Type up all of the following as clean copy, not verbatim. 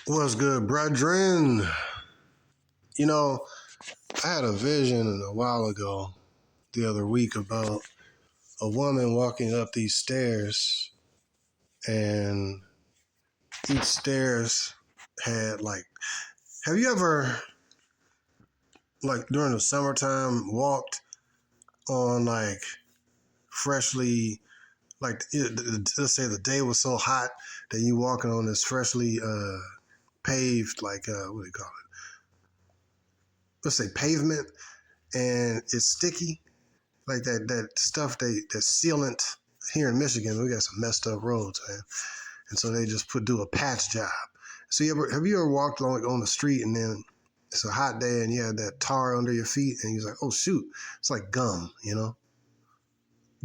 What's good, brethren? You know, I had a vision a while ago, the other week, about a woman walking up these stairs, and each stairs had have you ever, during the summertime, walked on freshly, let's say the day was so hot that you walking on this freshly paved, what do you call it? Let's say pavement, and it's sticky, like that stuff, that sealant. Here in Michigan, we got some messed up roads, man, and so they just do a patch job. So have you ever walked on the street, and then it's a hot day and you have that tar under your feet, and you're like, oh shoot, it's like gum,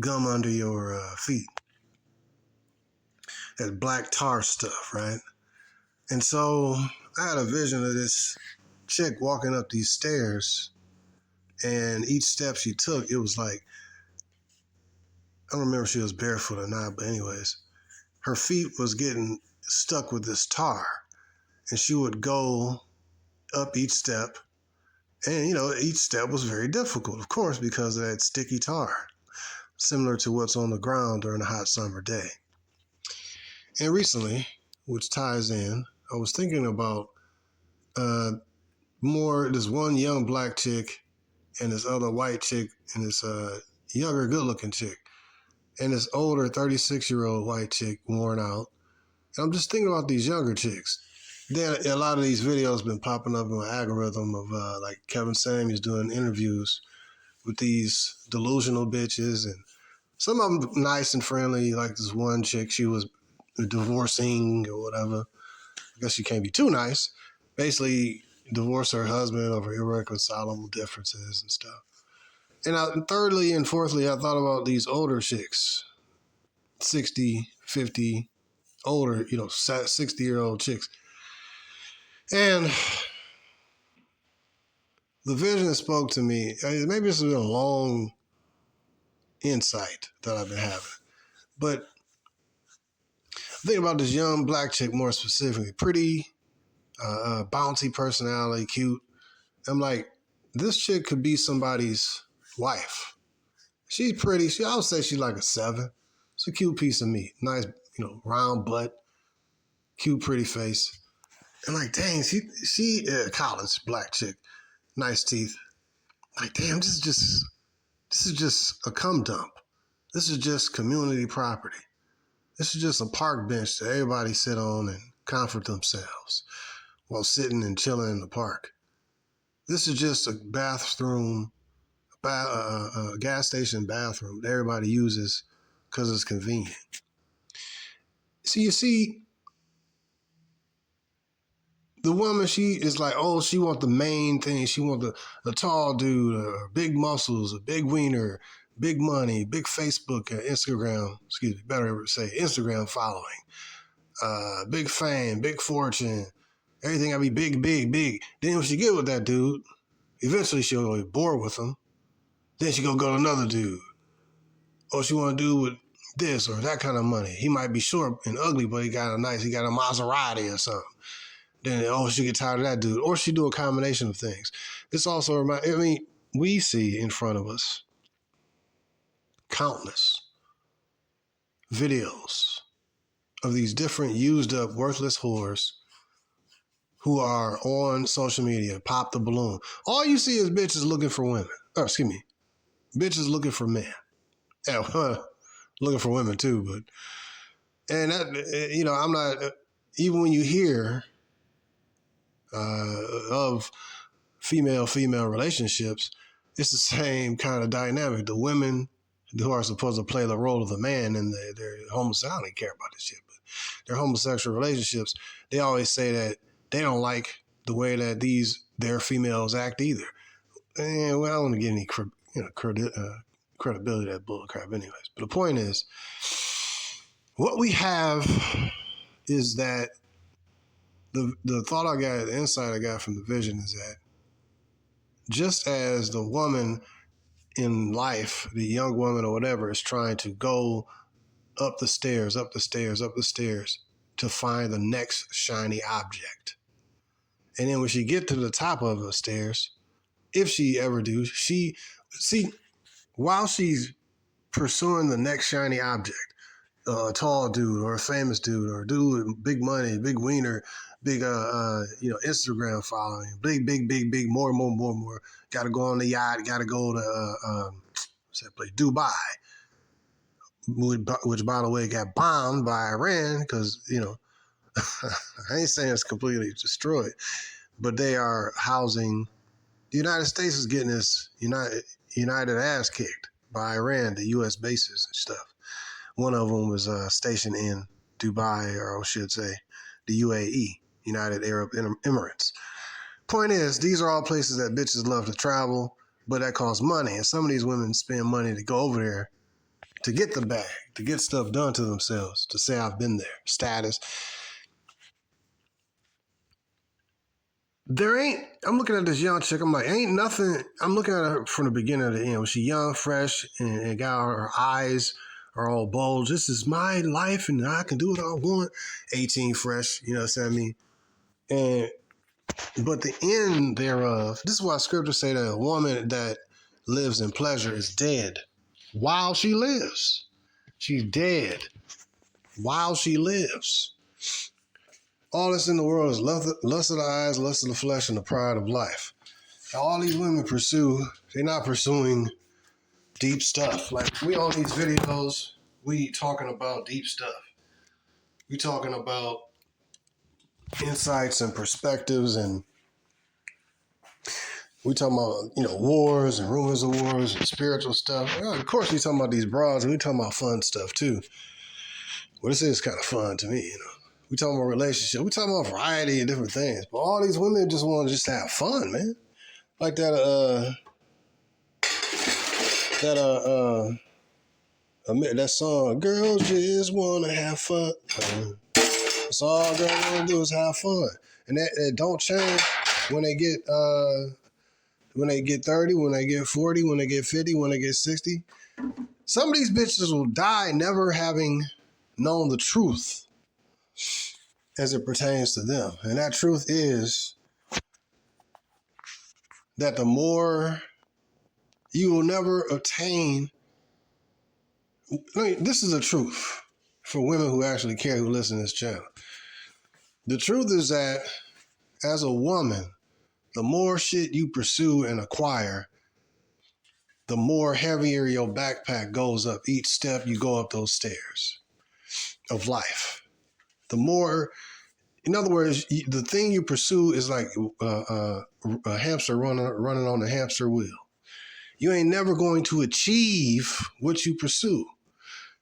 gum under your feet, that black tar stuff, right? And so I had a vision of this chick walking up these stairs, and each step she took, it was like, I don't remember if she was barefoot or not, but anyways, her feet was getting stuck with this tar, and she would go up each step, and each step was very difficult, of course, because of that sticky tar, similar to what's on the ground during a hot summer day. And recently, which ties in, I was thinking about this one young black chick and this other white chick and this younger good-looking chick and this older 36-year-old white chick, worn out. And I'm just thinking about these younger chicks. Then a lot of these videos been popping up in my algorithm of Kevin Samuels doing interviews with these delusional bitches, and some of them nice and friendly, like this one chick, she was divorcing or whatever. I guess she can't be too nice. Basically, divorced her husband over irreconcilable differences and stuff. And thirdly and fourthly, I thought about these older chicks, 60, 50, older, 60-year-old chicks. And the vision spoke to me. Maybe this has been a long insight that I've been having. But think about this young black chick more specifically. Pretty, bouncy personality, cute. I'm like, this chick could be somebody's wife. She's pretty. I would say she's like a 7. It's a cute piece of meat. Nice, round butt, cute, pretty face. And like, dang, she college black chick, nice teeth. Like, damn, this is just a cum dump. This is just community property. This is just a park bench that everybody sit on and comfort themselves while sitting and chilling in the park. This is just a bathroom, a gas station bathroom that everybody uses because it's convenient. So you see, the woman, she is like, oh, she want the main thing. She want the tall dude, big muscles, a big wiener, big money, big Facebook, Instagram, better say Instagram following, big fame, big fortune, everything gotta be big, big, big. Then when she get with that dude, eventually she'll get bored with him. Then she gonna go to another dude. Or she want to do with this or that kind of money. He might be short and ugly, but he got a Maserati or something. Then, she get tired of that dude. Or she do a combination of things. This also we see in front of us countless videos of these different used up, worthless whores who are on social media, pop the balloon. All you see is bitches looking for women. Bitches looking for men. Yeah, looking for women too, I'm not, even when you hear of female relationships, it's the same kind of dynamic. The women who are supposed to play the role of the man in their homosexual, I don't care about this shit, but their homosexual relationships, they always say that they don't like the way that their females act either. And I don't want to get any credibility to that bull crap anyways. But the point is, what we have is that the thought I got, the insight I got from the vision is that just as the woman in life, the young woman or whatever, is trying to go up the stairs to to find the next shiny object. And then when she get to the top of the stairs, if she ever do, while she's pursuing the next shiny object, a tall dude or a famous dude or a dude with big money, big wiener, big Instagram following, big, more. Got to go on the yacht. Got to go to what's that place? Dubai, which by the way got bombed by Iran because I ain't saying it's completely destroyed, but they are housing. The United States is getting this United ass kicked by Iran, the U.S. bases and stuff. One of them was stationed in Dubai, or I should say, the UAE, United Arab Emirates. Point is, these are all places that bitches love to travel, but that costs money. And some of these women spend money to go over there to get the bag, to get stuff done to themselves, to say I've been there, status. I'm looking at this young chick, I'm like, ain't nothing, I'm looking at her from the beginning to the end. Was she young, fresh, and got her eyes are all bulged? This is my life and I can do what I want. 18 fresh, you know what I mean? But the end thereof, this is why scriptures say that a woman that lives in pleasure is dead while she lives. She's dead while she lives. All that's in the world is lust of the eyes, lust of the flesh, and the pride of life. All these women they're not pursuing deep stuff. Like we on these videos, we talking about deep stuff. We talking about insights and perspectives, and we talking about, wars and rumors of wars and spiritual stuff. Well, of course we talking about these broads, and we talking about fun stuff too. Well, this is kind of fun to me, We talking about relationships. We talking about variety and different things. But all these women just want to just have fun, man. Like that song, girls just want to have fun. That's all girls want to do is have fun. And that don't change when they get 30, when they get 40, when they get 50, when they get 60. Some of these bitches will die never having known the truth as it pertains to them. And that truth is that the more you will never obtain. This is a truth for women who actually care, who listen to this channel. The truth is that as a woman, the more shit you pursue and acquire, the more heavier your backpack goes up each step you go up those stairs of life. The more, in other words, the thing you pursue is like a hamster running on the hamster wheel. You ain't never going to achieve what you pursue.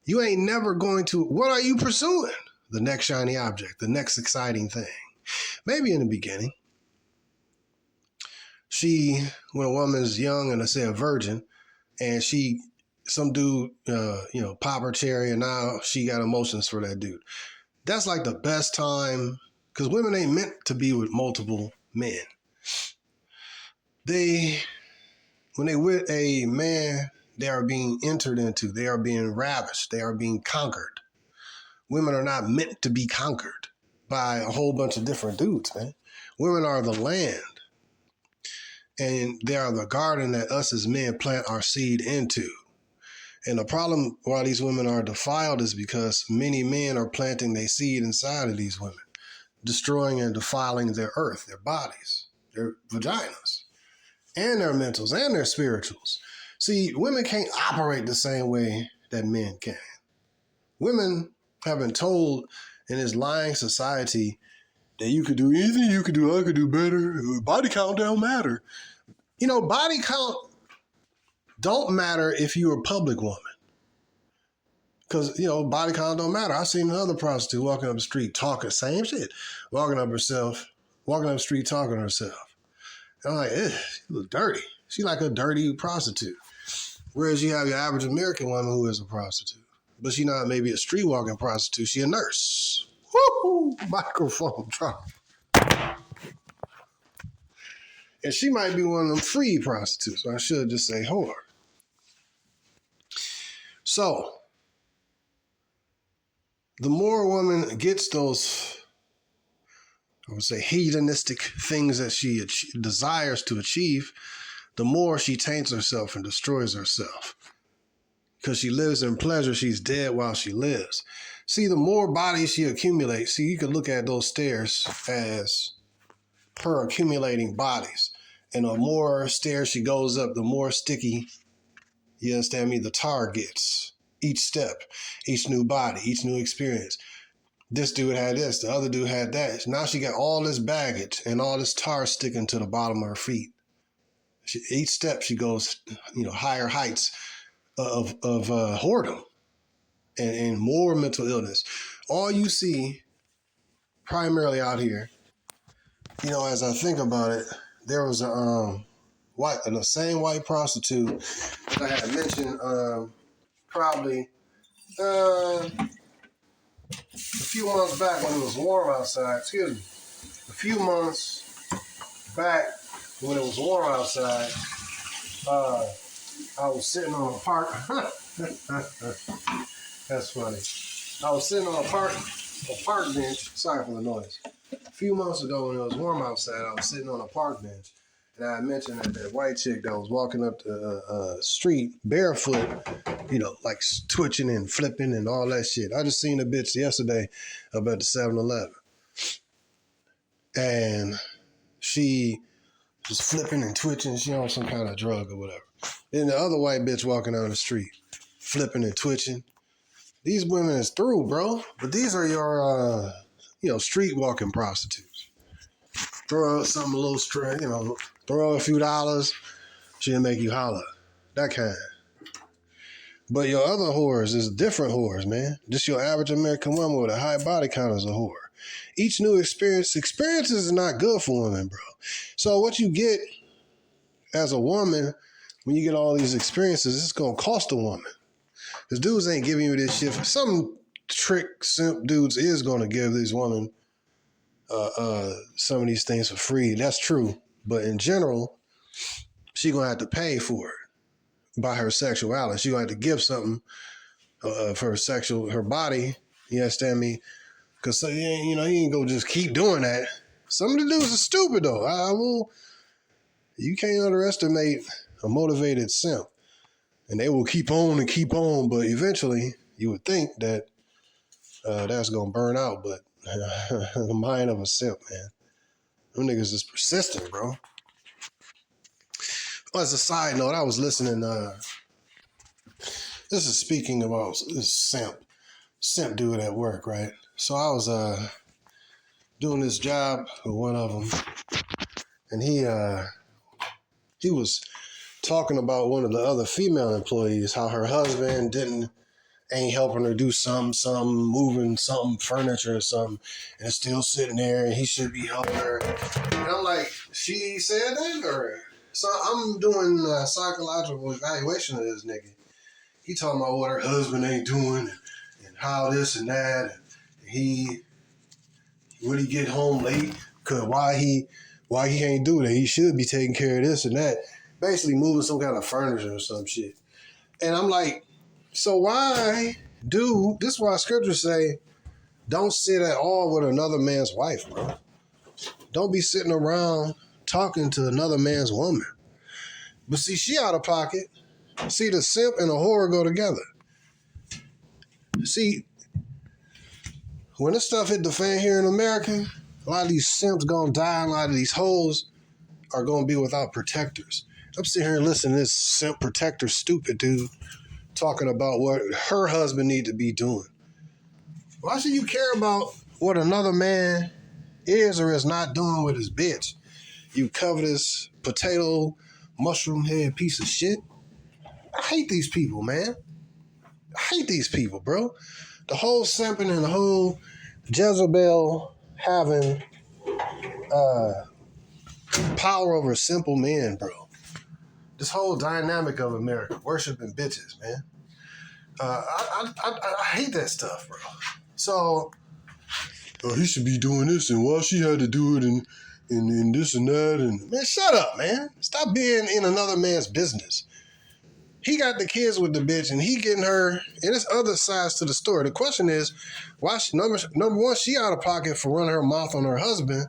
You ain't never going to, what are you pursuing? The next shiny object, the next exciting thing. Maybe in the beginning, when a woman is young and I say a virgin, and some dude, pop her cherry, and now she got emotions for that dude. That's like the best time, because women ain't meant to be with multiple men. When they with a man, they are being entered into, they are being ravished, they are being conquered. Women are not meant to be conquered by a whole bunch of different dudes, man. Women are the land, and they are the garden that us as men plant our seed into. And the problem why these women are defiled is because many men are planting their seed inside of these women, destroying and defiling their earth, their bodies, their vaginas, and their mentals, and their spirituals. See, women can't operate the same way that men can. Women have been told in this lying society that you could do anything you could do, I could do better. Body count don't matter. Body count don't matter if you're a public woman. Because, body count don't matter. I seen another prostitute walking up the street talking, same shit, walking up the street talking to herself. And I'm like, she look dirty. She like a dirty prostitute. Whereas you have your average American woman who is a prostitute. But she not maybe a street walking prostitute. She a nurse. Woo! Microphone drop. And she might be one of them free prostitutes. I should just say whore. So, the more a woman gets those, I would say, hedonistic things that she desires to achieve, the more she taints herself and destroys herself. Because she lives in pleasure, she's dead while she lives. See, the more bodies she accumulates, see, you can look at those stairs as her accumulating bodies. And the more stairs she goes up, the more sticky, you understand me, the tar gets. Each step, each new body, each new experience. This dude had this, the other dude had that. Now she got all this baggage and all this tar sticking to the bottom of her feet. Each step she goes, higher heights of whoredom and more mental illness. All you see primarily out here, as I think about it, there was the same white prostitute that I had mentioned probably a few months back when it was warm outside. Excuse me. A few months back when it was warm outside, I was sitting on a park. That's funny. I was sitting on a park bench. Sorry for the noise. A few months ago when it was warm outside, I was sitting on a park bench. And I mentioned that white chick that was walking up the street barefoot, like twitching and flipping and all that shit. I just seen a bitch yesterday up at the 7-Eleven. And she was flipping and twitching. She on some kind of drug or whatever. Then the other white bitch walking down the street, flipping and twitching. These women is through, bro. But these are your, street walking prostitutes. Throw out something a little straight, throw out a few dollars, she'll make you holler. That kind. But your other whores is different whores, man. Just your average American woman with a high body count is a whore. Each new experiences is not good for women, bro. So what you get as a woman, when you get all these experiences, it's going to cost a woman. Because dudes ain't giving you this shit. Some trick simp dudes is going to give these women some of these things for free. That's true. But in general, she going to have to pay for it by her sexuality. She going to have to give something of her body. You understand me? Because so, you ain't go just keep doing that. Some of the dudes are stupid, though. You can't underestimate a motivated simp. And they will keep on and keep on, but eventually you would think that that's going to burn out, but the mind of a simp, man. Them niggas is persistent, bro. As a side note, I was listening, this is speaking about this simp dude at work, right? So I was doing this job with one of them, and he was talking about one of the other female employees, how her husband ain't helping her do something, moving something, furniture or something, and it's still sitting there, and he should be helping her. And I'm like, she said that? Or so I'm doing a psychological evaluation of this nigga. He talking about what her husband ain't doing and how this and that, and when he get home late, cause why he can't do that? He should be taking care of this and that. Basically moving some kind of furniture or some shit. And I'm like, so why this is why scriptures say, don't sit at all with another man's wife, bro. Don't be sitting around talking to another man's woman. But see, she out of pocket. See, the simp and the whore go together. See, when this stuff hit the fan here in America, a lot of these simps gonna die, and a lot of these hoes are gonna be without protectors. I'm sitting here and listening to this simp protector stupid dude talking about what her husband need to be doing. Why should you care about what another man is or is not doing with his bitch? You covetous potato mushroom head piece of shit. I hate these people, man. I hate these people, bro. The whole simping and the whole Jezebel having power over simple men, bro. This whole dynamic of America, worshiping bitches, man. I hate that stuff, bro. So, he should be doing this, and why she had to do it, and this and that, and man, shut up, man. Stop being in another man's business. he got the kids with the bitch, and he getting her, and there's other sides to the story. The question is, why? Number one, she out of pocket for running her mouth on her husband,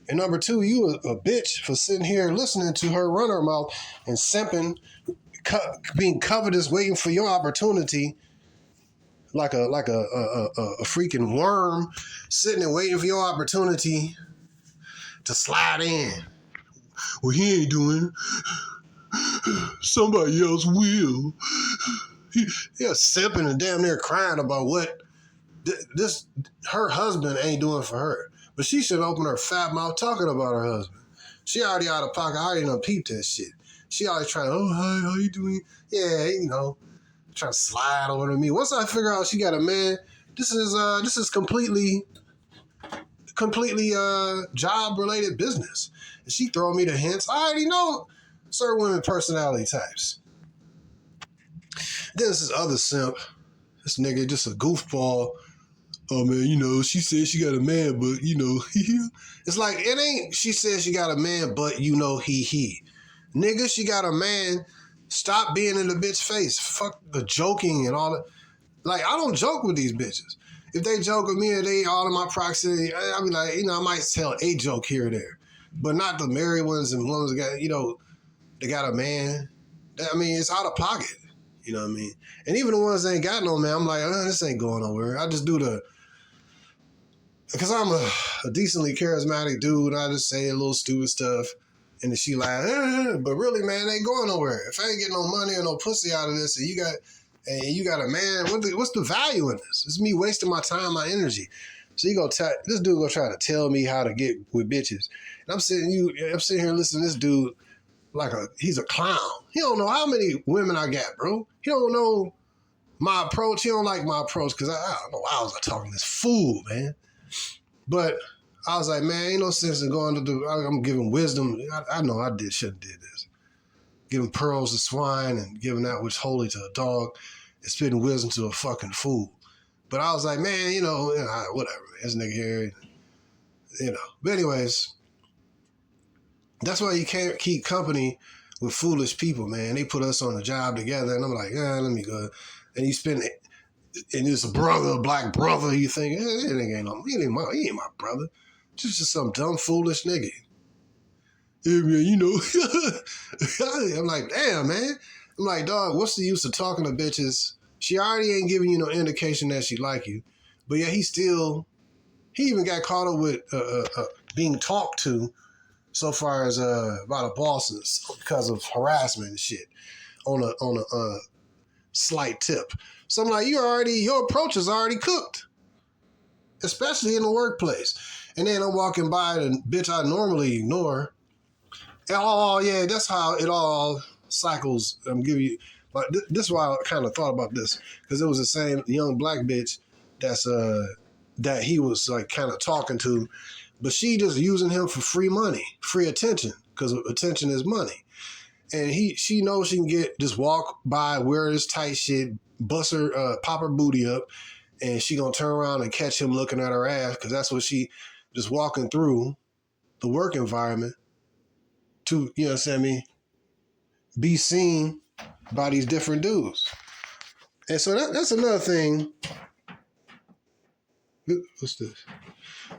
and number two, you a bitch for sitting here listening to her run her mouth and simping, being covetous, waiting for your opportunity, like a freaking worm, sitting and waiting for your opportunity to slide in. Well, he ain't doing it. Somebody else will. Yeah, sipping and damn near crying about what this her husband ain't doing for her. But she should open her fat mouth talking about her husband. She already out of pocket. I already done peeped that shit. She always trying, oh, hi, how you doing? Yeah, trying to slide over to me. Once I figure out she got a man, this is completely job related business. And she throwing me the hints. I already know certain women personality types. Then this other simp, this nigga just a goofball. Oh man, she said she got a man, but it's like it ain't. She said she got a man, but he. Nigga, she got a man. Stop being in the bitch face. Fuck the joking and all that. Like, I don't joke with these bitches. If they joke with me or they all in my proximity, I be like, I might tell a joke here or there. But not the married ones and ones that got, they got a man. I mean, it's out of pocket. You know what I mean? And even the ones that ain't got no man, I'm like, this ain't going nowhere. I just do because I'm a decently charismatic dude. I just say a little stupid stuff. And then she like, but really, man, it ain't going nowhere. If I ain't getting no money or no pussy out of this, and you got a man, what's the value in this? It's me wasting my time, my energy. So this dude gonna try to tell me how to get with bitches. And I'm sitting here listening to this dude like he's a clown. He don't know how many women I got, bro. He don't know my approach. He don't like my approach because I don't know why I was talking to this fool, man. But I was like, man, ain't no sense in going to do. I'm giving wisdom. I know I shouldn't did this. Giving pearls to swine and giving that which holy to a dog and spitting wisdom to a fucking fool. But I was like, man, whatever. This nigga here, But anyways, that's why you can't keep company with foolish people, man. They put us on a job together, and I'm like, let me go. And you spend it, and it's a black brother. You think, he ain't my brother. Just some dumb, foolish nigga. Yeah, man, I'm like, damn, man. I'm like, dog, what's the use of talking to bitches? She already ain't giving you no indication that she like you. But yeah, he even got caught up with being talked to so far as about a boss because of harassment and shit on a slight tip. So I'm like, your approach is already cooked, especially in the workplace. And then I'm walking by the bitch I normally ignore. And, oh yeah, that's how it all cycles. I'm giving you, but this is why I kind of thought about this, because it was the same young black bitch that he was like kind of talking to, but she just using him for free money, free attention, because attention is money. And she knows she can just walk by, wear this tight shit, bust her, pop her booty up, and she gonna turn around and catch him looking at her ass, because that's what she just walking through the work environment to, be seen by these different dudes. And so that's another thing. What's this?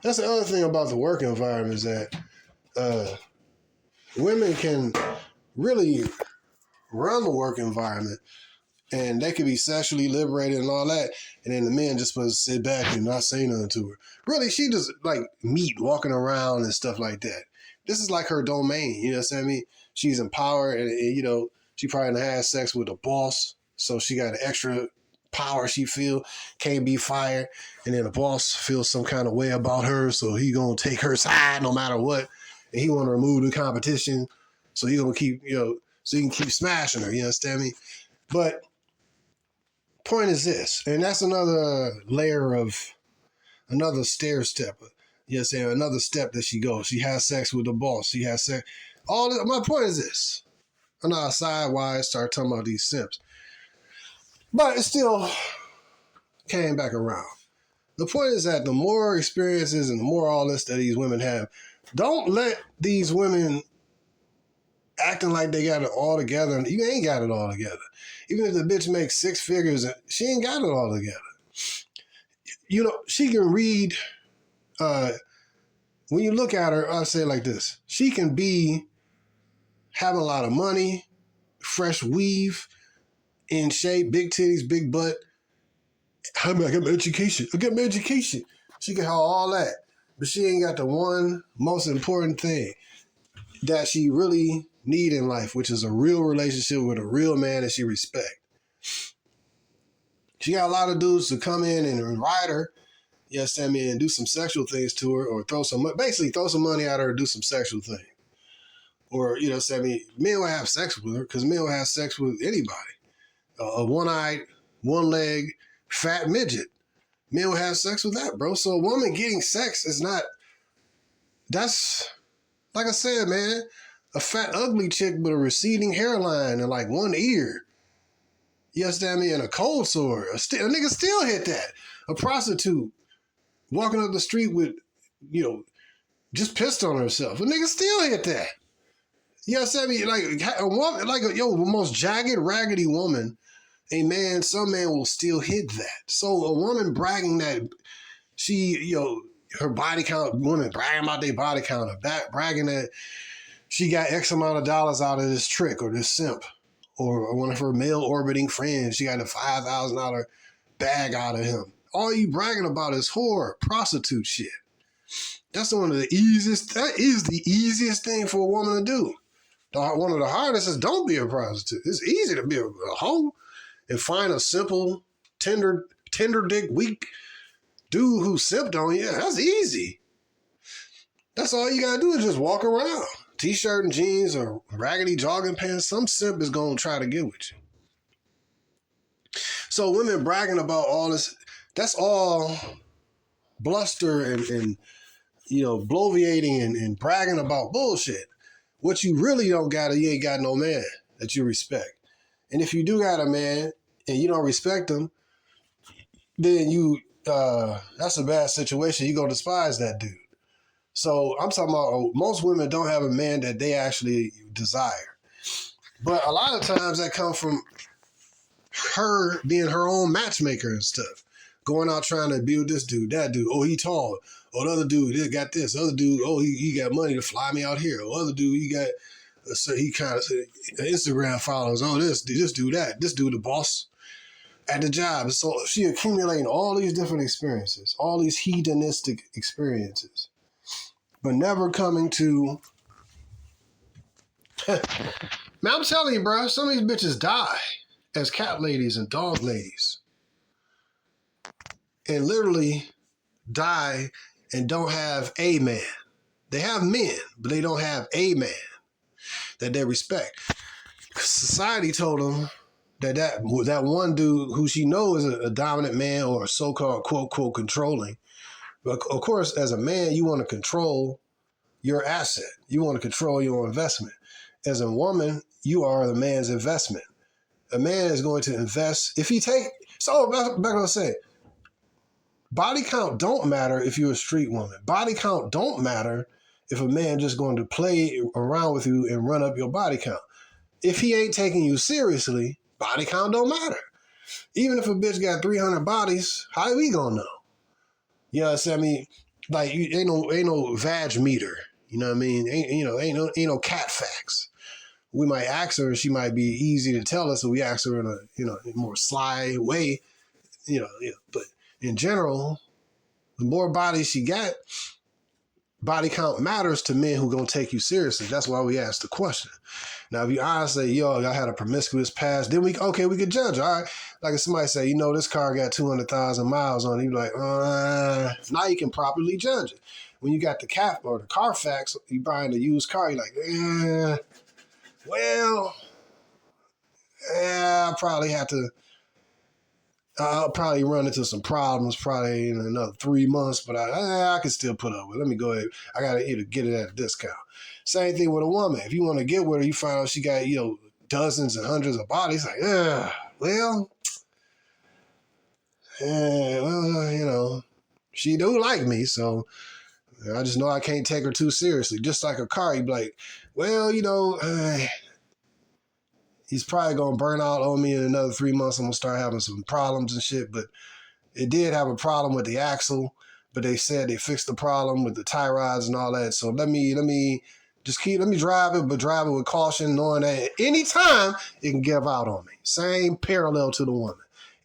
That's the other thing about the work environment is that women can really run the work environment, and they can be sexually liberated and all that, and then the men just supposed to sit back and not say nothing to her. Really, she just like meat walking around and stuff like that. This is like her domain, you know what I mean? She's empowered, and she probably had sex with a boss, so she got an extra power she feel, can't be fired, and then the boss feels some kind of way about her, so he gonna take her side no matter what, and he want to remove the competition, so he gonna keep, so he can keep smashing her, you understand me? But point is this, and that's another layer of another stair step. Yes, another step that she goes. She has sex with the boss. She has sex. All this, my point is this. I'm not sidewise start talking about these simps, but it still came back around. The point is that the more experiences and the more all this that these women have, don't let these women acting like they got it all together, and you ain't got it all together. Even if the bitch makes 6 figures, she ain't got it all together. You know, she can read, when you look at her, I'll say it like this. She can be having a lot of money, fresh weave, in shape, big titties, big butt. I got my education. I got my education. She can have all that, but she ain't got the one most important thing that she really need in life, which is a real relationship with a real man that she respect. She got a lot of dudes to come in and ride her, yes, I mean, and do some sexual things to her, or throw some money at her and do some sexual thing. Or, you know, I mean, men will have sex with her because men will have sex with anybody. A one-eyed, one-leg, fat midget. Men will have sex with that, bro. So a woman getting sex is not, that's, like I said, man, a fat, ugly chick with a receding hairline and like one ear. Yes, I mean, and a cold sore. A nigga still hit that. A prostitute walking up the street with, you know, just pissed on herself. A nigga still hit that. Yes, I mean, like a woman, like the most jagged, raggedy woman, some man will still hit that. So a woman bragging that she, you know, her body count, women bragging about their body count, bragging that she got X amount of dollars out of this trick or this simp, or one of her male orbiting friends, she got a $5,000 bag out of him. All you bragging about is whore, prostitute shit. That is the easiest thing for a woman to do. One of the hardest is don't be a prostitute. It's easy to be a hoe and find a simple, tender dick, weak dude who simped on you. That's easy. That's all you gotta do is just walk around. T-shirt and jeans or raggedy jogging pants. Some simp is gonna try to get with you. So women bragging about all this, that's all bluster and you know, bloviating and bragging about bullshit. What you really don't got, you ain't got no man that you respect. And if you do got a man and you don't respect him, then that's a bad situation. You gonna despise that dude. So I'm talking about most women don't have a man that they actually desire. But a lot of times that comes from her being her own matchmaker and stuff. Going out trying to build this dude, that dude. Oh, he tall. Oh, the other dude got this. The other dude, oh, he got money to fly me out here. Oh, other dude, he kind of Instagram followers. Oh, this dude, that. This dude, the boss at the job. So she accumulating all these different experiences, all these hedonistic experiences, but never coming to... Man, I'm telling you, bro, some of these bitches die as cat ladies and dog ladies. And literally die and don't have a man. They have men, but they don't have a man that they respect. Society told them that one dude who she knows is a dominant man or a so-called quote controlling. But of course, as a man, you want to control your asset. You want to control your investment. As a woman, you are the man's investment. A man is going to invest if he take. So back what I was saying. Body count don't matter if you're a street woman. Body count don't matter if a man just going to play around with you and run up your body count. If he ain't taking you seriously, body count don't matter. Even if a bitch got 300 bodies, how we gonna know? You know what I mean? Like, ain't no vag meter. You know what I mean? Ain't no cat facts. We might ask her, and she might be easy to tell us, so we ask her in a more sly way. But in general, the more bodies she got, body count matters to men who gonna take you seriously. That's why we ask the question. Now, if you honestly say, I had a promiscuous past, then we could judge. All right, like if somebody say, this car got 200,000 miles on it, you're like, now you can properly judge it. When you got the cap or the Carfax, you buying a used car, you're like, I'll probably run into some problems probably in another 3 months, but I can still put up with it. Let me go ahead. I got to either get it at a discount. Same thing with a woman. If you want to get with her, you find out she got, dozens and hundreds of bodies. Like, she do like me, so And I just know I can't take her too seriously. Just like a car, you'd be like, well, he's probably going to burn out on me in another 3 months. I'm going to start having some problems and shit. But it did have a problem with the axle, but they said they fixed the problem with the tie rods and all that. So let me drive it, but drive it with caution, knowing that anytime it can give out on me. Same parallel to the woman.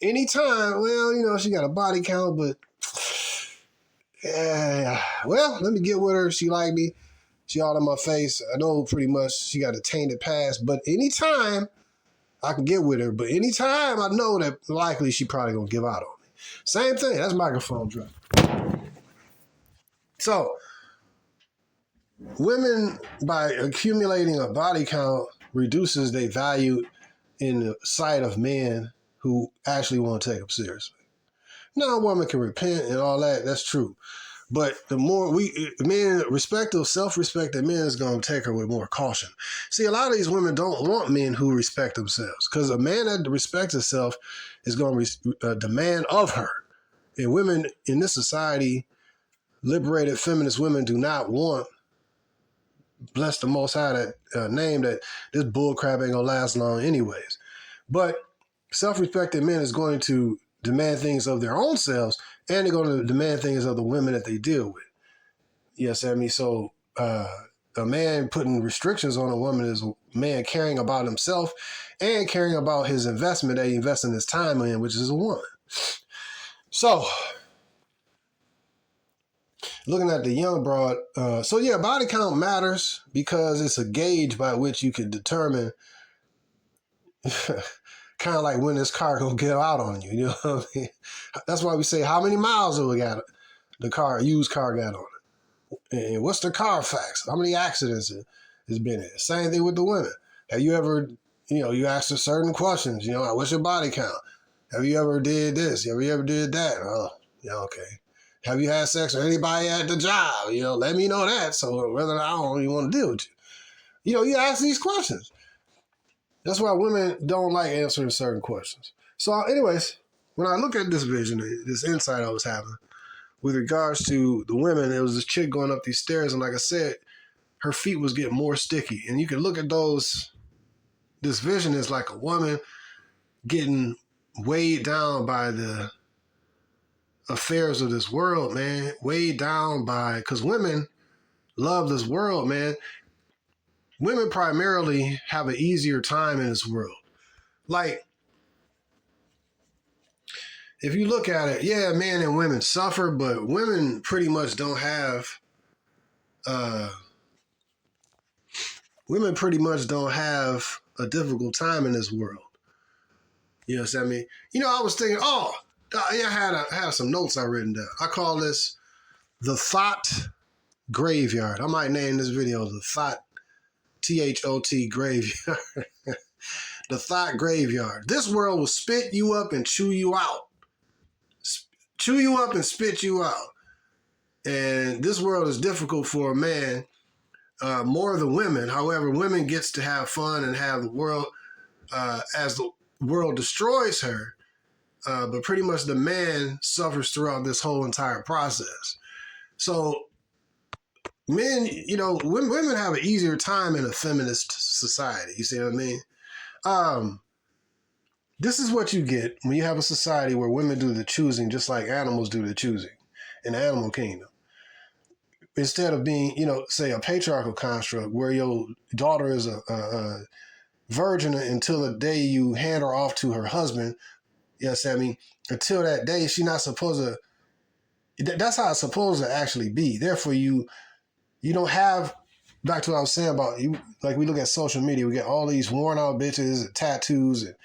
Anytime, well, she got a body count, but let me get with her. She like me. She all in my face. I know pretty much she got a tainted past, but anytime I can get with her, but anytime I know that likely she probably gonna give out on me. Same thing. That's microphone drop. So women, by accumulating a body count, reduces their value in the sight of men who actually want to take them seriously. Now, a woman can repent and all that. That's true. But the more self-respected men is going to take her with more caution. See, a lot of these women don't want men who respect themselves, because a man that respects himself is going to demand of her. And women in this society, liberated feminist women, do not want, bless the Most High, that name, that this bullcrap ain't going to last long anyways. But self-respected men is going to demand things of their own selves, and they're going to demand things of the women that they deal with. Yes, I mean, so a man putting restrictions on a woman is a man caring about himself and caring about his investment that he invests in his time in, which is a woman. So, looking at the young broad, body count matters because it's a gauge by which you can determine kind of like when this car gonna get out on you. You know what I mean? That's why we say, how many miles have we got the used car got on it? And what's the Carfax? How many accidents has been in? Same thing with the women. Have you ever, you asked her certain questions, what's your body count? Have you ever did this? Have you ever did that? Oh, yeah, okay. Have you had sex with anybody at the job? Let me know that, so whether I don't even want to deal with you. You ask these questions. That's why women don't like answering certain questions. So anyways, when I look at this vision, this insight I was having with regards to the women, there was this chick going up these stairs, and like I said, her feet was getting more sticky. And you can look at this vision is like a woman getting weighed down by the affairs of this world, man. Weighed down by, because women love this world, man. Women primarily have an easier time in this world. Like, if you look at it, yeah, men and women suffer, but women pretty much don't have, a difficult time in this world. You know what I mean? I was thinking, I had some notes I written down. I call this the THOT graveyard. I might name this video the THOT, THOT graveyard. The THOT graveyard. This world will spit you up and chew you out. Chew you up and spit you out. And this world is difficult for a man, more than women. However, women gets to have fun and have the world, as the world destroys her. But pretty much the man suffers throughout this whole entire process. So men, women have an easier time in a feminist society. You see what I mean? This is what you get when you have a society where women do the choosing just like animals do the choosing in the animal kingdom. Instead of being, say a patriarchal construct where your daughter is a virgin until the day you hand her off to her husband. Yes, I mean, until that day, she's not supposed to. That's how it's supposed to actually be. Therefore, you don't have, back to what I was saying about you, like we look at social media, we get all these worn out bitches and tattoos and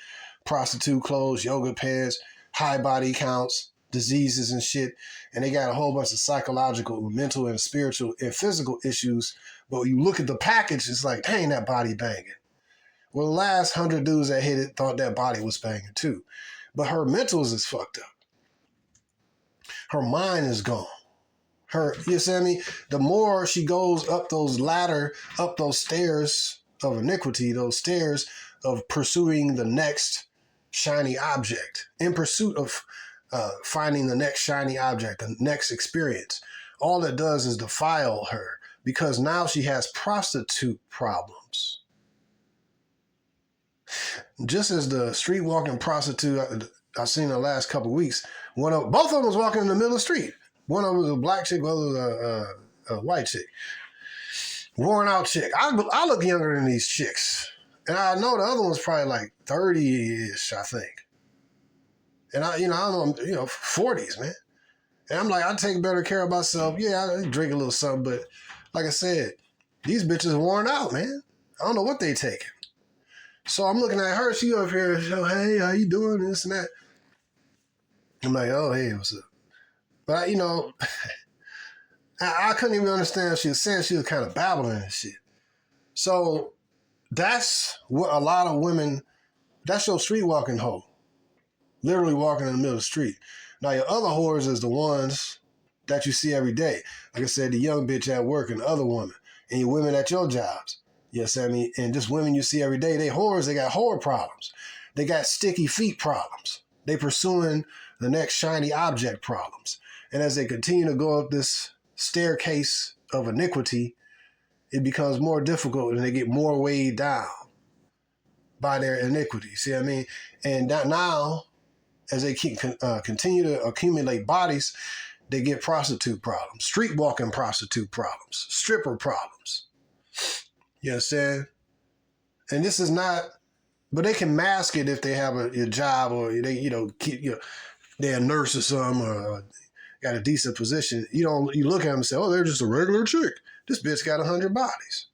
prostitute clothes, yoga pants, high body counts, diseases and shit. And they got a whole bunch of psychological, mental, and spiritual and physical issues. But when you look at the package, it's like, dang, that body banging. Well, the last 100 dudes that hit it thought that body was banging too. But her mentals is fucked up. Her mind is gone. You see what I mean? The more she goes up those stairs of iniquity, those stairs of pursuing the next shiny object, in pursuit of finding the next shiny object, the next experience. all that does is defile her because now she has prostitute problems. Just as the street walking prostitute I've seen in the last couple of weeks, both of them was walking in the middle of the street. One of them was a black chick, the other was a white chick. Worn out chick. I look younger than these chicks. And I know the other one's probably like 30-ish, I think. And I don't know, 40s, man. And I'm like, I take better care of myself. Yeah, I drink a little something, but like I said, these bitches are worn out, man. I don't know what they taking. So I'm looking at her. She up here, hey, how you doing? This and that. I'm like, oh, hey, what's up? But, I couldn't even understand what she was saying. She was kind of babbling and shit. So that's what a lot of women, that's your street walking hoe. Literally walking in the middle of the street. Now, your other whores is the ones that you see every day. Like I said, the young bitch at work and the other woman. And your women at your jobs. Yes, I mean, and just women you see every day, they whores, they got whore problems. They got sticky feet problems. They pursuing the next shiny object problems. And as they continue to go up this staircase of iniquity, it becomes more difficult and they get more weighed down by their iniquity. See what I mean? And now, as they continue to accumulate bodies, they get prostitute problems, street walking prostitute problems, stripper problems. You understand? And this is not, but they can mask it if they have a job or they, they're a nurse or something or got a decent position. You look at them and say, oh, they're just a regular chick. This bitch got 100 bodies.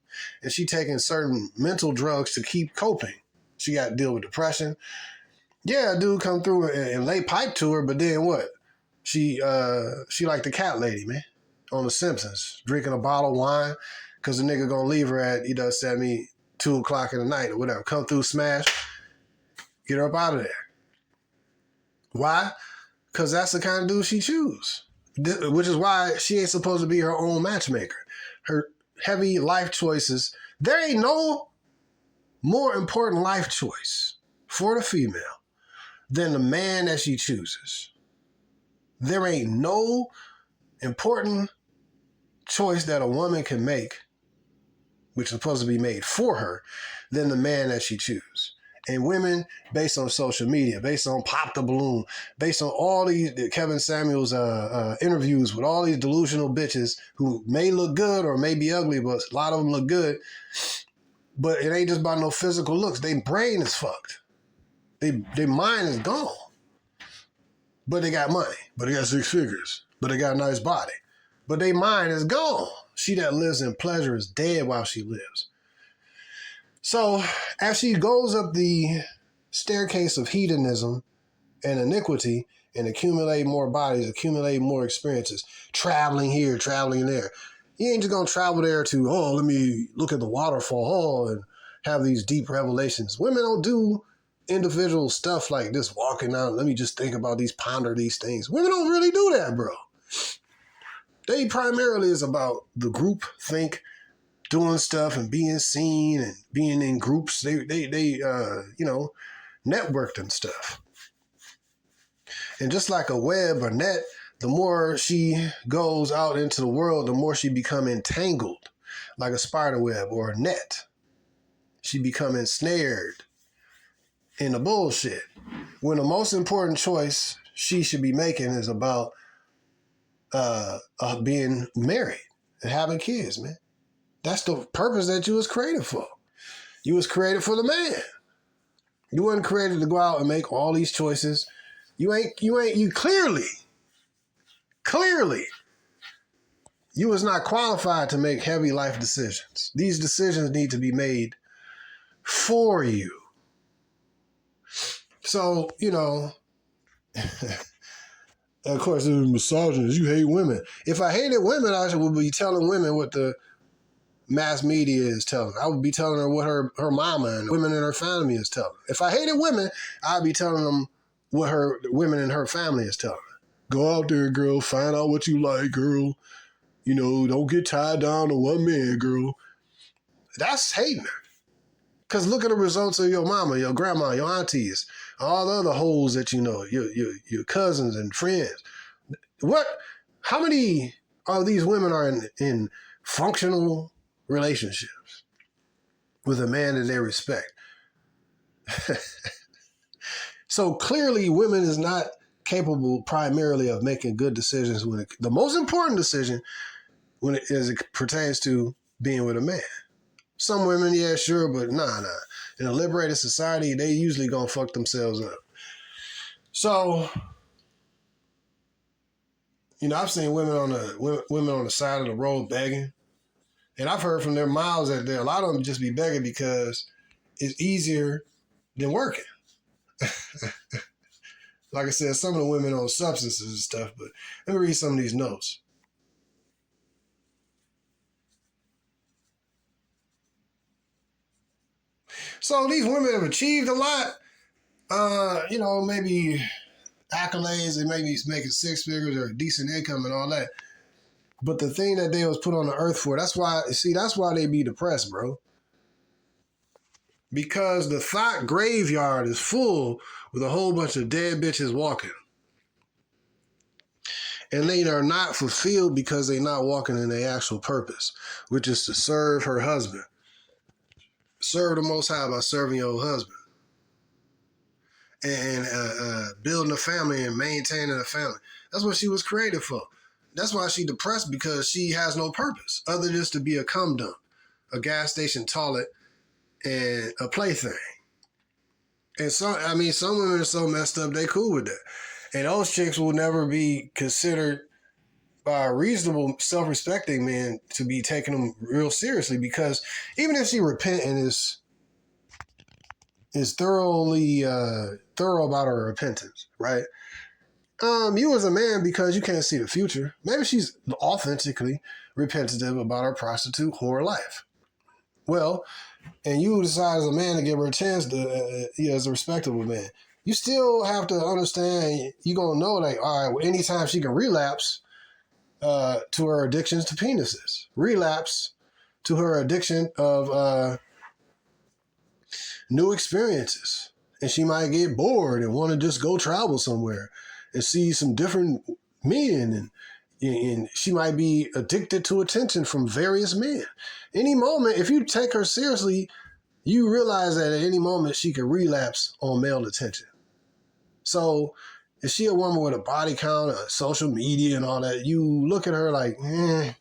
And she taking certain mental drugs to keep coping. She got to deal with depression. Yeah, a dude come through and lay pipe to her, but then what? She like the cat lady, man, on The Simpsons, drinking a bottle of wine because the nigga gonna leave her at, 2 o'clock in the night or whatever. Come through, smash, get her up out of there. Why? Because that's the kind of dude she choose, which is why she ain't supposed to be her own matchmaker. Her heavy life choices, there ain't no more important life choice for the female than the man that she chooses. There ain't no important choice that a woman can make, which is supposed to be made for her, than the man that she chooses. And women, based on social media, based on Pop the Balloon, based on all these Kevin Samuels interviews with all these delusional bitches who may look good or may be ugly, but a lot of them look good. But it ain't just about no physical looks. Their brain is fucked. Their mind is gone. But they got money. But they got 6 figures. But they got a nice body. But their mind is gone. She that lives in pleasure is dead while she lives. So as she goes up the staircase of hedonism and iniquity and accumulate more bodies, accumulate more experiences, traveling here, traveling there, you ain't just going to travel there to, let me look at the waterfall and have these deep revelations. Women don't do individual stuff like this, walking out, let me just think about these, ponder these things. Women don't really do that, bro. They primarily is about the group think, doing stuff and being seen and being in groups. They networked and stuff. And just like a web or net, the more she goes out into the world, the more she become entangled, like a spider web or a net. She become ensnared in the bullshit. When the most important choice she should be making is about being married and having kids, man. That's the purpose that you was created for. You was created for the man. You wasn't created to go out and make all these choices. You clearly, you was not qualified to make heavy life decisions. These decisions need to be made for you. So, of course, it was misogynist. You hate women. If I hated women, I would be telling women what the mass media is telling her. I would be telling her what her mama and women in her family is telling her. If I hated women, I'd be telling them what her women in her family is telling her. Go out there, girl. Find out what you like, girl. Don't get tied down to one man, girl. That's hating her. Because look at the results of your mama, your grandma, your aunties, all the other hoes that you know, your cousins and friends. How many these women are in functional relationships with a man that they respect. So clearly women is not capable primarily of making good decisions the most important decision as it pertains to being with a man. Some women, yeah, sure, but nah. In a liberated society, they usually gonna fuck themselves up. So, I've seen women on the side of the road begging, and I've heard from their mouths that a lot of them just be begging because it's easier than working. Like I said, some of the women on substances and stuff, but let me read some of these notes. So these women have achieved a lot, maybe accolades, they may be making six figures or a decent income and all that. But the thing that they was put on the earth for, that's why they be depressed, bro. Because the THOT graveyard is full with a whole bunch of dead bitches walking. And they are not fulfilled because they're not walking in their actual purpose, which is to serve her husband. Serve the Most High by serving your husband. And building a family and maintaining a family. That's what she was created for. That's why she's depressed, because she has no purpose other than just to be a cum dump, a gas station toilet, and a plaything. And some women are so messed up, they cool with that. And those chicks will never be considered by a reasonable, self-respecting man to be taking them real seriously, because even if she repent and is thoroughly thorough about her repentance, right? You as a man, because you can't see the future, maybe she's authentically repentative about her prostitute whore life. Well, and you decide as a man to give her a chance to, as a respectable man, you still have to understand, you're going to know, like, all right, well, anytime she can relapse to her addictions to penises, relapse to her addiction of new experiences. And she might get bored and want to just go travel somewhere and see some different men. And she might be addicted to attention from various men. Any moment, if you take her seriously, you realize that at any moment she could relapse on male attention. So if she a woman with a body count, social media and all that, you look at her like, well,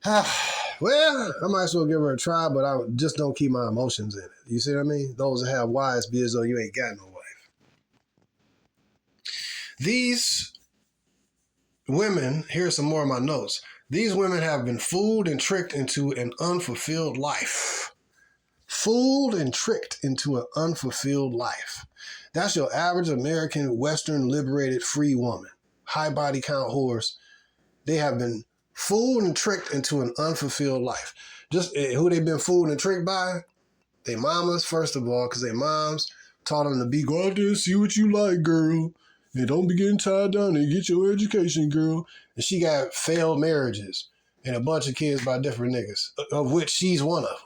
I might as well give her a try, but I just don't keep my emotions in it. You see what I mean? Those that have wives be as though you ain't got no wife. These women, here's some more of my notes. These women have been fooled and tricked into an unfulfilled life. Fooled and tricked into an unfulfilled life. That's your average American, Western, liberated, free woman. High body count whores. They have been fooled and tricked into an unfulfilled life. Just who they've been fooled and tricked by? Their mamas, first of all, because their moms taught them to go out there and see what you like, girl. And don't be getting tied down and get your education, girl. And she got failed marriages and a bunch of kids by different niggas, of which she's one of them.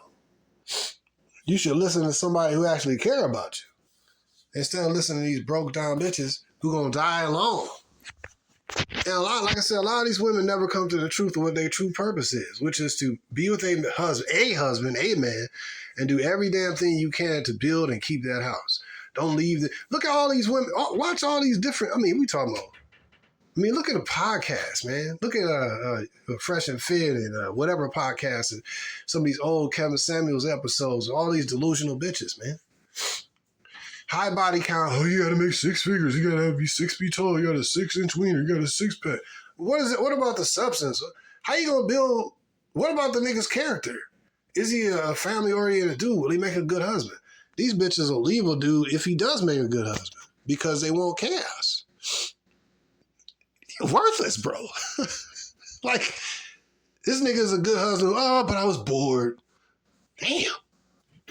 You should listen to somebody who actually care about you, instead of listening to these broke down bitches who gonna die alone. And like I said, a lot of these women never come to the truth of what their true purpose is, which is to be with a husband, a man, and do every damn thing you can to build and keep that house. Don't leave look at all these women, watch all these different, look at a podcast, man. Look at Fresh and Fit and whatever podcast, and some of these old Kevin Samuels episodes, all these delusional bitches, man. High body count. Oh, you got to make six figures. You got to be 6 feet tall. You got a 6-inch wiener. You got a six pack. What is it? What about the substance? How you going to build? What about the nigga's character? Is he a family oriented dude? Will he make a good husband? These bitches will leave a dude if he does make a good husband because they want chaos. You're worthless, bro. Like, this nigga's a good husband. Oh, but I was bored. Damn.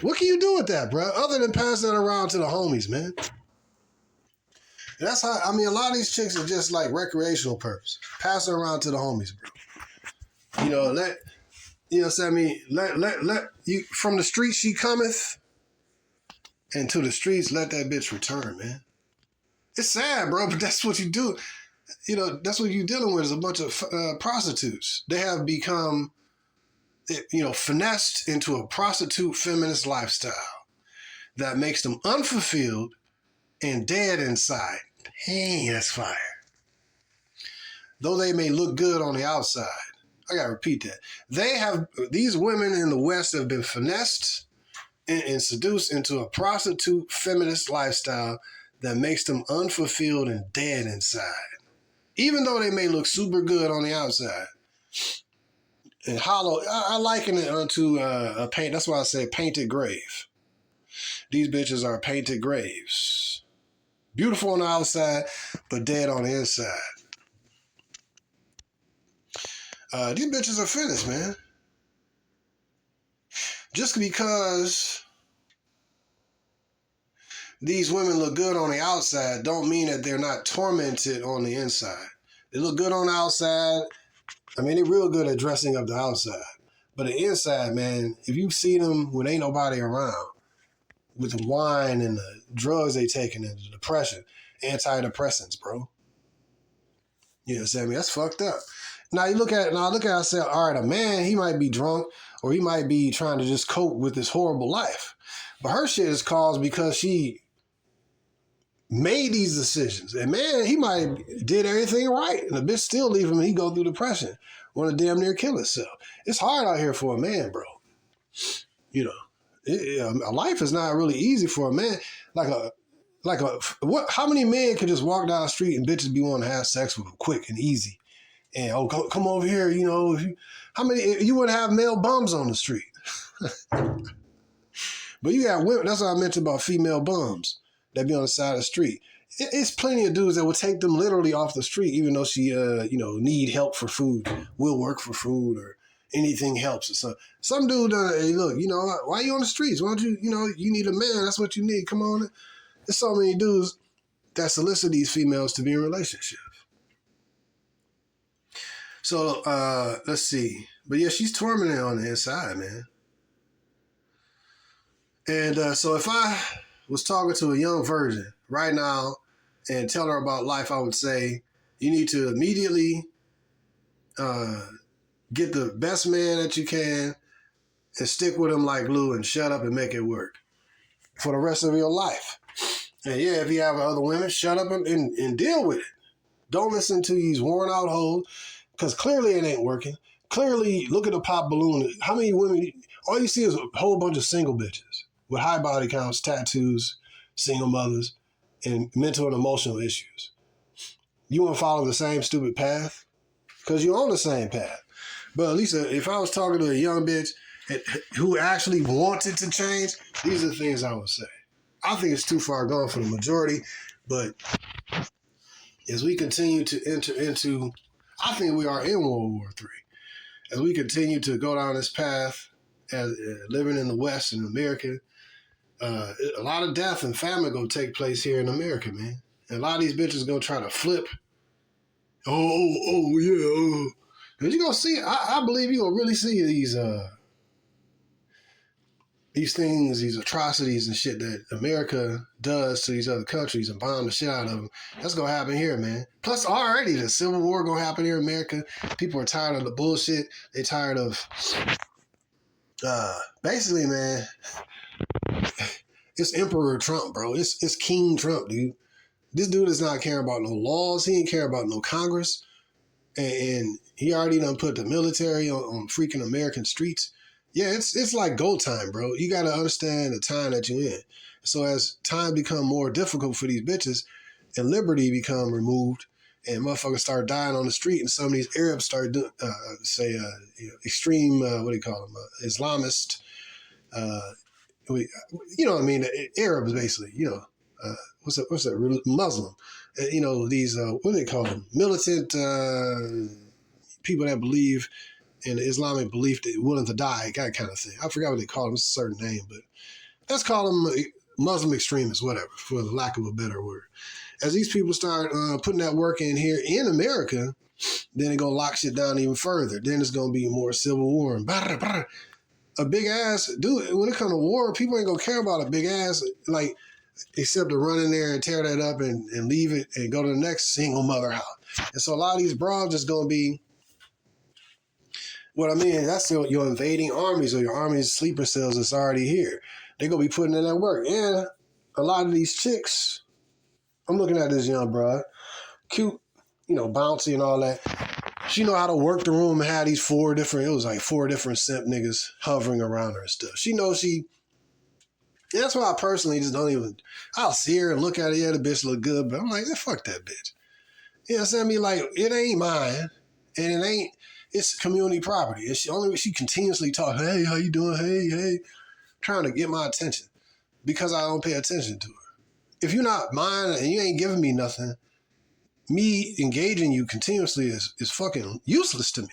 What can you do with that, bro? Other than pass that around to the homies, man. And that's how, a lot of these chicks are just like recreational purpose. Pass it around to the homies, bro. Let you, from the streets she cometh, and to the streets let that bitch return, man. It's sad, bro, but that's what you do. that's what you're dealing with is a bunch of prostitutes. They have become, finessed into a prostitute feminist lifestyle that makes them unfulfilled and dead inside. Hey, that's fire. Though they may look good on the outside. I gotta repeat that. These women in the West have been finessed and seduced into a prostitute feminist lifestyle that makes them unfulfilled and dead inside. Even though they may look super good on the outside. And hollow, I liken it unto a paint. That's why I say painted grave. These bitches are painted graves. Beautiful on the outside, but dead on the inside. These bitches are finished, man. Just because these women look good on the outside don't mean that they're not tormented on the inside. They look good on the outside. I mean, they're real good at dressing up the outside. But the inside, man, if you see them when ain't nobody around, with the wine and the drugs they taking and the depression, antidepressants, bro. You know what I'm saying? That's fucked up. Now I look at it and say, all right, a man, he might be drunk or he might be trying to just cope with this horrible life. But her shit is caused because she made these decisions. And man, he might did everything right. And the bitch still leave him and he go through depression. Want to damn near kill himself. It's hard out here for a man, bro. A life is not really easy for a man. How many men can just walk down the street and bitches be wanting to have sex with them quick and easy? And come over here, how many you wouldn't have male bums on the street? But you got women. That's what I mentioned about female bums that be on the side of the street. It's plenty of dudes that will take them literally off the street, even though she need help for food, will work for food or anything helps. So some dude, hey, look, why are you on the streets? Why don't you, you need a man. That's what you need. Come on. There's so many dudes that solicit these females to be in relationships. So let's see. But yeah, she's tormented on the inside, man. And so if I was talking to a young virgin right now and tell her about life, I would say you need to immediately get the best man that you can and stick with him like glue and shut up and make it work for the rest of your life. And yeah, if you have other women, shut up and deal with it. Don't listen to these worn out hoes because clearly it ain't working. Clearly, look at the pop balloon. How many women, all you see is a whole bunch of single bitches with high body counts, tattoos, single mothers, and mental and emotional issues. You want to follow the same stupid path? Because you're on the same path. But at least if I was talking to a young bitch who actually wanted to change, these are the things I would say. I think it's too far gone for the majority, but as we continue to enter into, I think we are in World War III. As we continue to go down this path, as living in the West in America, a lot of death and famine going to take place here in America, man. And a lot of these bitches going to try to flip. Oh, yeah. Because you're going to see, I believe you're going to really see these things, these atrocities and shit that America does to these other countries and bomb the shit out of them. That's going to happen here, man. Plus, already the Civil War going to happen here in America. People are tired of the bullshit. They're tired of, basically, man, it's Emperor Trump, bro. It's King Trump, dude. This dude is not caring about no laws. He ain't care about no Congress. And he already done put the military on freaking American streets. Yeah, it's like go time, bro. You got to understand the time that you're in. So as time become more difficult for these bitches and liberty become removed and motherfuckers start dying on the street and some of these Arabs start doing, extreme, Islamist, you know what I mean? Arabs basically, what's that? Muslim. These, what do they call them? Militant people that believe in the Islamic belief that willing to die, that kind of thing. I forgot what they call them. It's a certain name, but let's call them Muslim extremists, whatever, for the lack of a better word. As these people start putting that work in here in America, then they're going to lock shit down even further. Then it's going to be more civil war and a big ass, dude, when it comes to war, people ain't going to care about a big ass. Like, except to run in there and tear that up and leave it and go to the next single mother house. And so a lot of these bras just going to be, what I mean, that's your invading armies or your army's sleeper cells that's already here. They're going to be putting in that work. And a lot of these chicks, I'm looking at this young broad, cute, bouncy and all that. She know how to work the room and have these four different simp niggas hovering around her and stuff. She knows that's why I personally just don't even, I'll see her and look at her, yeah, the bitch look good, but I'm like, fuck that bitch. You know what I'm saying? Like, it ain't mine, and it's community property. And she continuously talk, hey, how you doing? Hey, trying to get my attention because I don't pay attention to her. If you're not mine and you ain't giving me nothing, me engaging you continuously is fucking useless to me.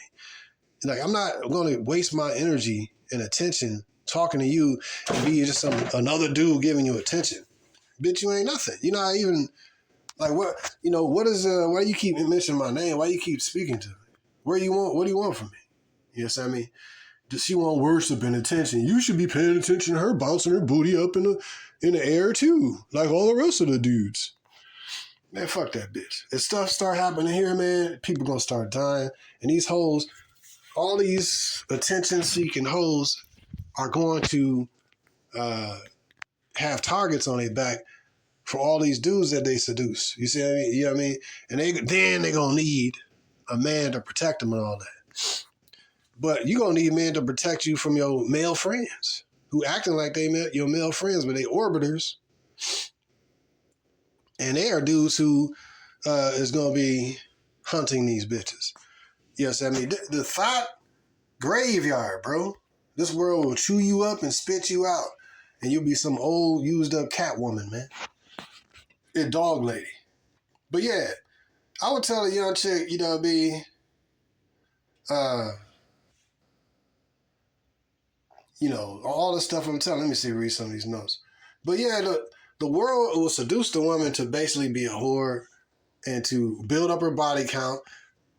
Like, I'm not going to waste my energy and attention talking to you and be just another dude giving you attention. Bitch, you ain't nothing. You're not even, like, what why do you keep mentioning my name? Why do you keep speaking to me? What do you want from me? You know what I mean? Does she want worship and attention? You should be paying attention to her bouncing her booty up in the air too, like all the rest of the dudes. Man, fuck that bitch. If stuff start happening here, man, people gonna start dying. And these hoes, all these attention-seeking hoes are going to have targets on their back for all these dudes that they seduce. You see what I mean? You know what I mean? And they're gonna need a man to protect them and all that. But you're gonna need men to protect you from your male friends who acting like they your male friends, but they orbiters. And they are dudes who is going to be hunting these bitches. Yes, I mean, the THOT graveyard, bro. This world will chew you up and spit you out. And you'll be some old, used up cat woman, man. A dog lady. But yeah, I would tell a young chick, all the stuff I'm telling. Let me read some of these notes. But yeah, the world will seduce the woman to basically be a whore and to build up her body count.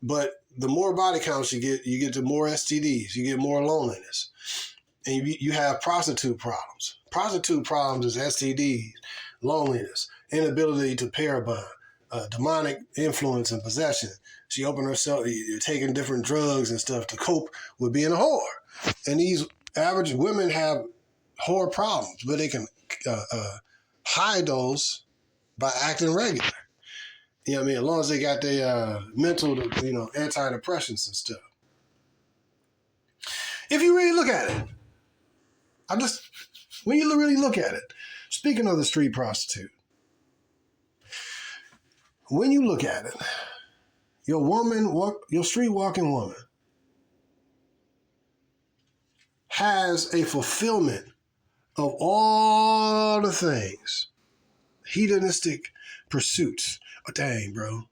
But the more body counts you get to more STDs, you get more loneliness. And you have prostitute problems. Prostitute problems is STDs, loneliness, inability to pair bond, demonic influence and possession. She opened herself, taking different drugs and stuff to cope with being a whore. And these average women have whore problems, but they can hide those by acting regular. You know what I mean? As long as they got their mental, antidepressants and stuff. If you really look at it, when you really look at it, speaking of the street prostitute, when you look at it, your street walking woman has a fulfillment of all the things, hedonistic pursuits. Oh, dang, bro.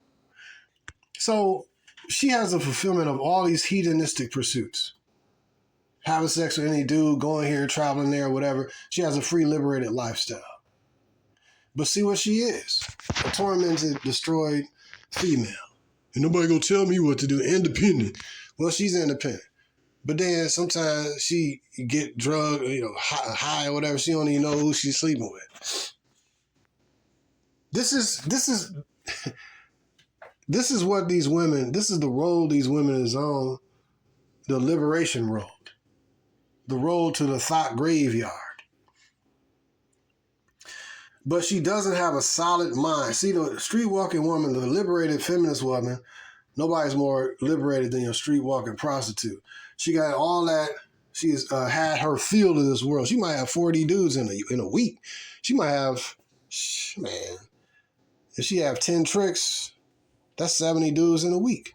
So she has a fulfillment of all these hedonistic pursuits. Having sex with any dude, going here, traveling there, whatever. She has a free, liberated lifestyle. But see what she is. A tormented, destroyed female. And nobody gonna tell me what to do. Independent. Well, she's independent. But then sometimes she get drugged, high or whatever. She don't even know who she's sleeping with. This is what these women, this is the road these women is on, the liberation road. The road to the THOT graveyard. But she doesn't have a solid mind. See, the street walking woman, the liberated feminist woman, nobody's more liberated than your street walking prostitute. She got all that. She's had her feel of this world. She might have 40 dudes in a week. She might have, man, if she have 10 tricks, that's 70 dudes in a week.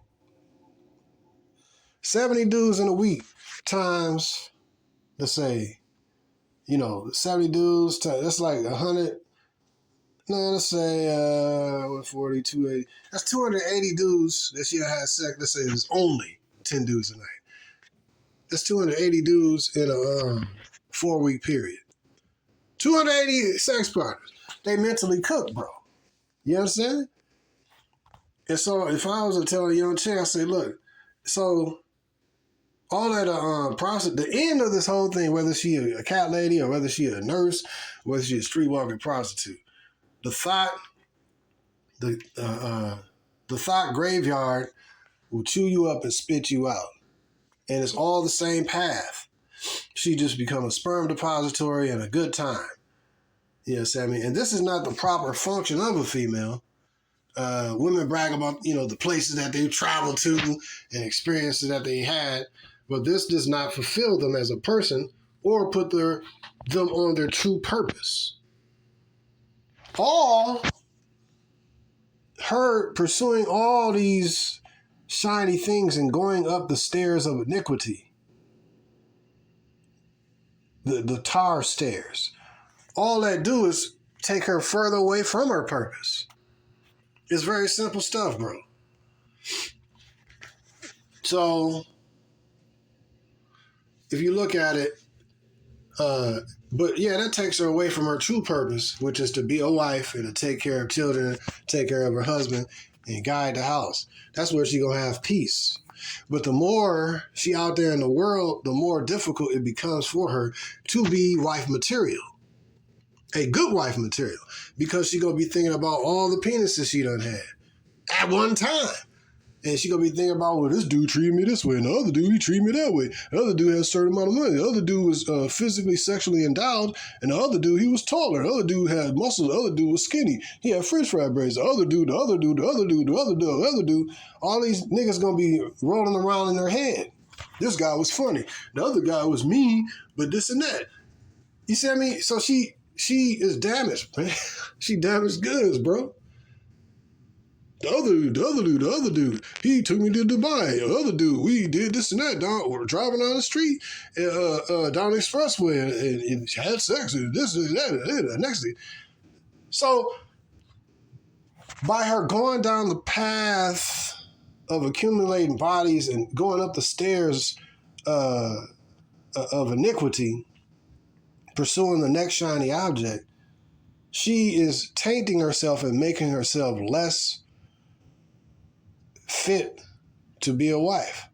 70 dudes in a week times, let's say, 70 dudes, that's like 100. No, let's say 40, 280. That's 280 dudes that she had sex. Let's say there's only 10 dudes a night. That's 280 dudes in a 4-week period. 280 sex partners. They mentally cook, bro. You understand? And so if I was to tell a young chick, I say, look, so all that the end of this whole thing, whether she a cat lady or whether she a nurse, whether she a street walking prostitute, the thought, the thought graveyard will chew you up and spit you out. And it's all the same path. She just become a sperm depository and a good time. You know what I mean? And this is not the proper function of a female. Women brag about, the places that they traveled to and experiences that they had, but this does not fulfill them as a person or put them on their true purpose. All her pursuing all these shiny things and going up the stairs of iniquity, the tar stairs, all that do is take her further away from her purpose. It's very simple stuff, bro. So, if you look at it, but yeah, that takes her away from her true purpose, which is to be a wife and to take care of children, take care of her husband, and guide the house. That's where she gonna have peace. But the more she out there in the world, the more difficult it becomes for her to be wife material. A good wife material, because she gonna be thinking about all the penises she done had at one time. And she gonna be thinking about, well, this dude treated me this way, and the other dude, he treated me that way. The other dude has a certain amount of money. The other dude was physically, sexually endowed, and the other dude, he was taller. The other dude had muscles. The other dude was skinny. He had french fry braids. The other dude, the other dude, the other dude, the other dude, the other dude. All these niggas gonna be rolling around in their head. This guy was funny. The other guy was mean, but this and that. You see what I mean? So she is damaged, man. She damaged goods, bro. The other dude, he took me to Dubai. The other dude, we did this and that. We're driving down the street, down the expressway, and had sex, and this and that, and the next thing. So, by her going down the path of accumulating bodies and going up the stairs of iniquity, pursuing the next shiny object, she is tainting herself and making herself less fit to be a wife.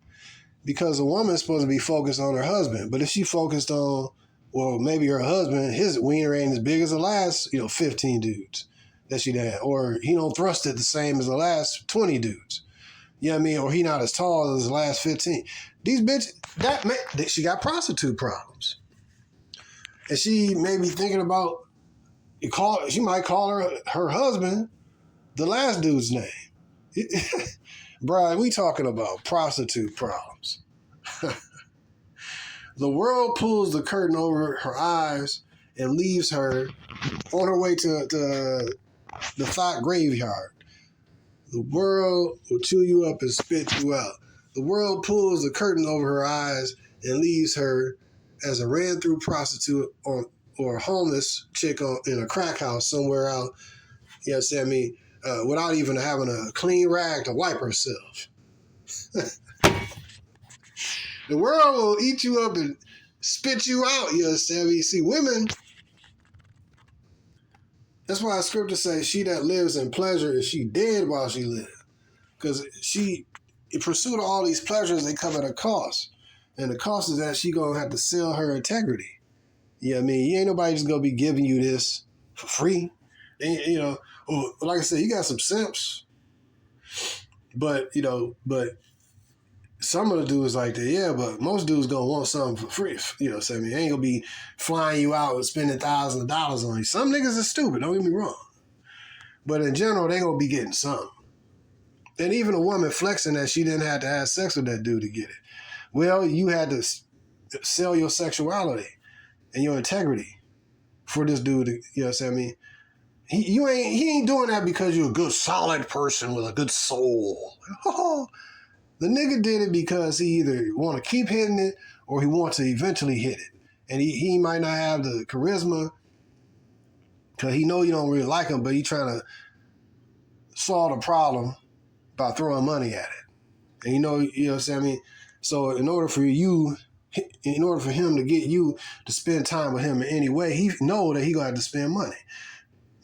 Because a woman is supposed to be focused on her husband. But if she focused on, well, maybe her husband, his wiener ain't as big as the last, 15 dudes that she'd had. Or he don't thrust it the same as the last 20 dudes. You know what I mean? Or he not as tall as the last 15. These bitches, she got prostitute problems. And she may be thinking about, she might call her husband the last dude's name. Brian, we talking about prostitute problems. The world pulls the curtain over her eyes and leaves her on her way to the thought graveyard. The world will chew you up and spit you out. The world pulls the curtain over her eyes and leaves her as a ran-through prostitute or a homeless chick in a crack house somewhere out, without even having a clean rag to wipe herself. The world will eat you up and spit you out, you understand me? See, women, that's why the scripture says, she that lives in pleasure, is she dead while she lives? Because in pursuit of all these pleasures, they come at a cost. And the cost is that she going to have to sell her integrity. You know what I mean? You ain't nobody just going to be giving you this for free. And, like I said, you got some simps. But some of the dudes like that, yeah, but most dudes going to want something for free. You know what I'm saying? They ain't going to be flying you out and spending thousands of dollars on you. Some niggas are stupid, don't get me wrong. But in general, they going to be getting something. And even a woman flexing that she didn't have to have sex with that dude to get it. Well, you had to sell your sexuality and your integrity for this dude, you know what I mean? He ain't doing that because you're a good, solid person with a good soul. The nigga did it because he either want to keep hitting it or he wants to eventually hit it. And he might not have the charisma because he know you don't really like him, but he trying to solve the problem by throwing money at it. And you know what I mean? So in order for him to get you to spend time with him in any way, he know that he gonna have to spend money.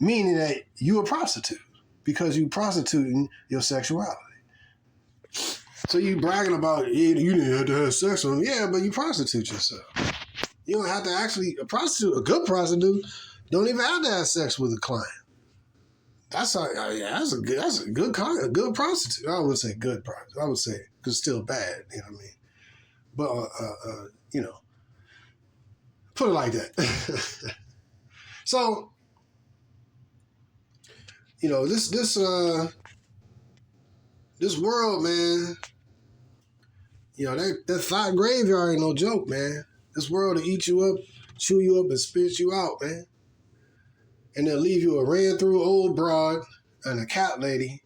Meaning that you a prostitute because you prostituting your sexuality. So you bragging about, you didn't have to have sex with him. Yeah, but you prostitute yourself. You don't have to actually, a good prostitute, don't even have to have sex with a client. that's a good prostitute. I would say good prostitute. I would say it's still bad. You know what I mean? But you know, put it like that. So, you know, this world, man. You know, that thought graveyard ain't no joke, man. This world will eat you up, chew you up, and spit you out, man. And they'll leave you a ran through old broad and a cat lady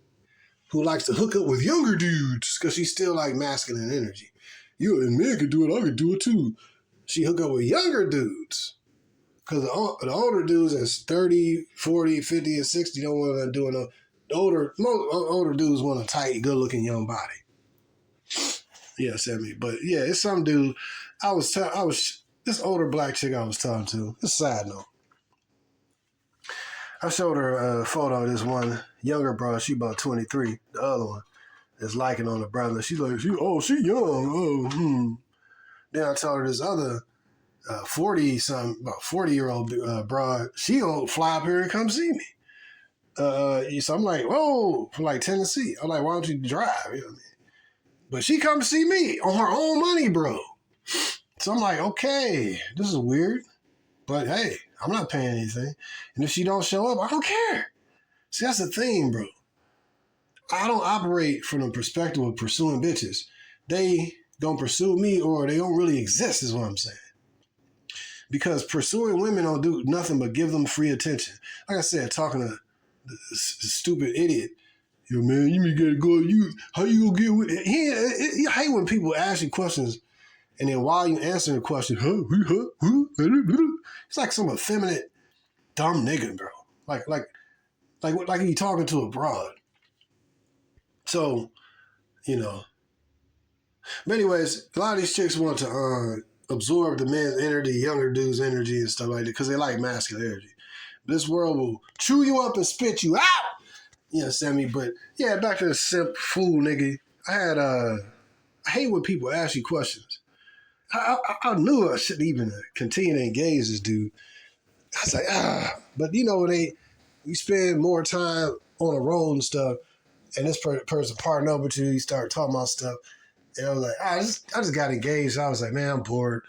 who likes to hook up with younger dudes because she's still like masculine energy. You and men could do it, I could do it too. She hook up with younger dudes because the older dudes that's 30, 40, 50, and 60 don't want to do it. The older dudes want a tight, good looking young body. Yes, I mean, but yeah, it's some dude. This older black chick I was talking to. It's a side note. I showed her a photo of this one younger bro. She about 23. The other one is liking on the brother. She's like, she young. Oh. Then I told her this other 40-something, about 40-year-old broad. She gonna fly up here and come see me. So I'm like, whoa, from like Tennessee. I'm like, why don't you drive? You know what I mean? But she come to see me on her own money, bro. So I'm like, okay, this is weird. But hey, I'm not paying anything. And if she don't show up, I don't care. See, that's the thing, bro. I don't operate from the perspective of pursuing bitches. They don't pursue me or they don't really exist is what I'm saying. Because pursuing women don't do nothing but give them free attention. Like I said, talking to the stupid idiot. Yo, man, you gotta go. How you gonna get with it? I hate when people ask you questions, and then while you answer the question, it's like some effeminate, dumb nigga, bro. Like you talking to a broad. So, you know. But anyways, a lot of these chicks want to absorb the men's energy, younger dudes' energy and stuff like that, because they like masculine energy. This world will chew you up and spit you out. You understand me? But yeah, back to the simp fool nigga. I hate when people ask you questions. I knew I shouldn't even continue to engage this dude. I was like, but you know, you spend more time on the road and stuff, and this person partner up with you, you start talking about stuff, and I was like, I just got engaged. I was like, man, I'm bored.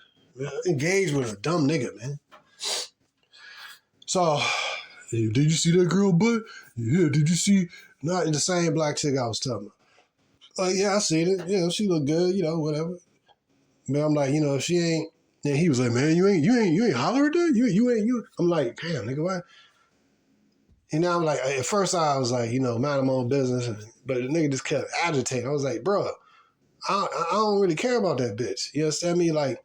Engaged with a dumb nigga, man. So, hey, did you see that girl butt? Yeah, did you see? Not the same black chick I was talking about. Like, yeah, I seen it. You know, she looked good, you know, whatever. But I'm like, you know, if she ain't, and he was like, man, you ain't holler at that? You ain't. I'm like, damn, nigga, why? And now I'm like, at first I was like, you know, mind my own business. But the nigga just kept agitating. I was like, bro, I don't really care about that bitch. You understand me? Like,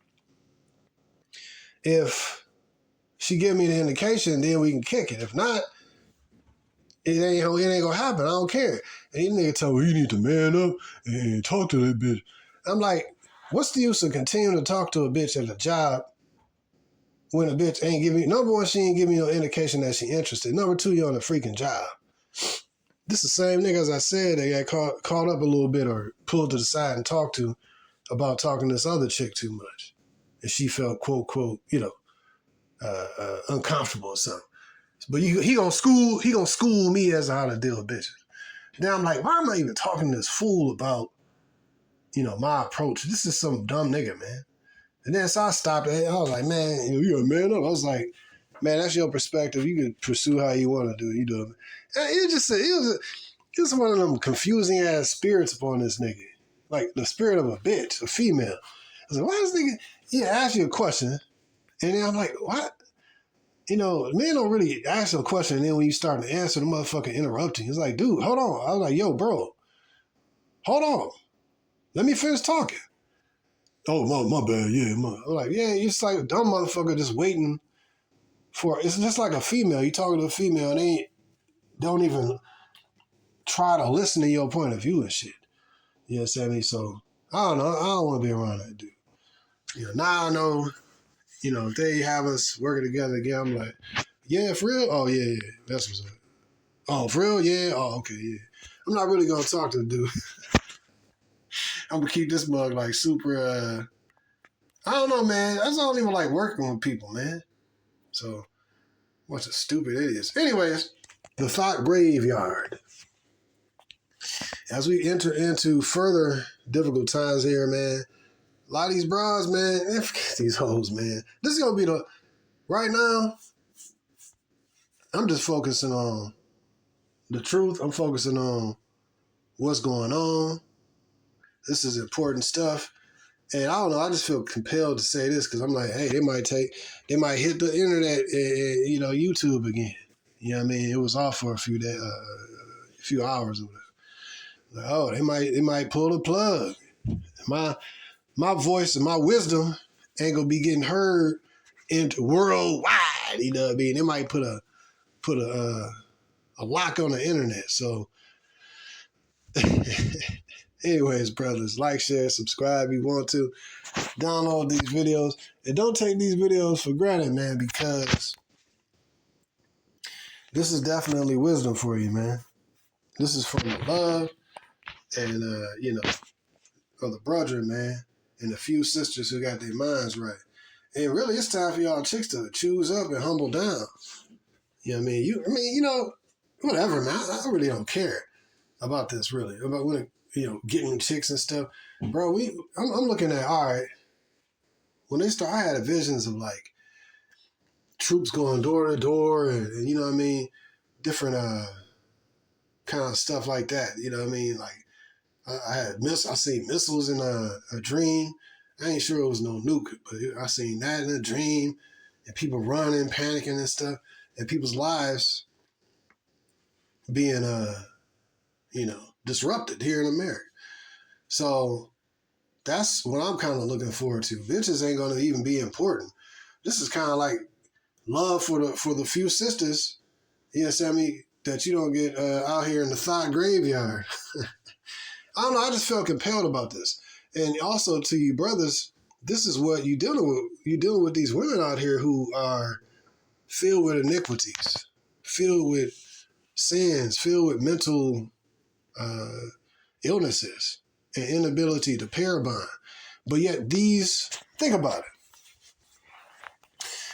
if she give me the indication, then we can kick it. If not, it ain't gonna happen. I don't care. And these niggas tell me, you need to man up and talk to that bitch. I'm like, what's the use of continuing to talk to a bitch at a job when a bitch ain't giving, number one, she ain't giving you no indication that she interested. Number two, you're on a freaking job. This is the same nigga, as I said, they got caught up a little bit or pulled to the side and talked to about talking to this other chick too much. And she felt, quote, quote, you know, uncomfortable or something. But he gonna school me as to how to deal with bitches. Then I'm like, why am I even talking to this fool about, you know, my approach? This is some dumb nigga, man. And then so I stopped it. I was like, man, you gotta man up. I was like, man, that's your perspective. You can pursue how you want to do it. You do it. And it was one of them confusing ass spirits upon this nigga. Like the spirit of a bitch, a female. I was like, why this nigga? He asked you a question. And then I'm like, what? You know, men don't really ask a question, and then when you start to answer, the motherfucker interrupting. It's like, dude, hold on. I was like, yo, bro, hold on. Let me finish talking. Oh, my bad. Yeah, I'm like, yeah, it's like a dumb motherfucker just waiting for, it's just like a female. You talking to a female, and they don't even try to listen to your point of view and shit. You know what I'm saying? So, I don't know. I don't want to be around that dude. You know, now I know, you know, if they have us working together again, I'm like, yeah, for real? Oh, yeah. That's what's up. Oh, for real? Yeah? Oh, okay, yeah. I'm not really going to talk to the dude. I'm going to keep this mug like super, I don't know, man. I just don't even like working with people, man. So, bunch of stupid idiots. Anyways, The THOT graveyard. As we enter into further difficult times here, man, a lot of these bras, man, forget these hoes, man. This is going to be right now, I'm just focusing on the truth. I'm focusing on what's going on. This is important stuff. And I don't know, I just feel compelled to say this because I'm like, hey, they might hit the internet and YouTube again. You know what I mean? It was off for a few days, a few hours or whatever. Like, oh, they might pull the plug. My voice and my wisdom ain't gonna be getting heard into worldwide. You know what I mean? They might put a lock on the internet. So, anyways, brothers, like, share, subscribe if you want to. Download these videos. And don't take these videos for granted, man, because this is definitely wisdom for you, man. This is from the love and, of the brother, man, and a few sisters who got their minds right. And really, it's time for y'all chicks to choose up and humble down. You know what I mean? Whatever, man. I really don't care about this, really. About when, getting chicks and stuff. Bro, I'm looking at, all right, when they start, I had visions of, like, troops going door to door and you know what I mean? Different kind of stuff like that. You know what I mean? Like, I seen missiles in a dream. I ain't sure it was no nuke, but I seen that in a dream, and people running, panicking and stuff, and people's lives being, disrupted here in America. So that's what I'm kind of looking forward to. Bitches ain't gonna even be important. This is kind of like love for the few sisters, you know what I mean, that you don't get out here in the THOT graveyard. I don't know, I just felt compelled about this. And also to you brothers, this is what you're dealing with. You're dealing with these women out here who are filled with iniquities, filled with sins, filled with mental illnesses and inability to pair bond. But yet think about it.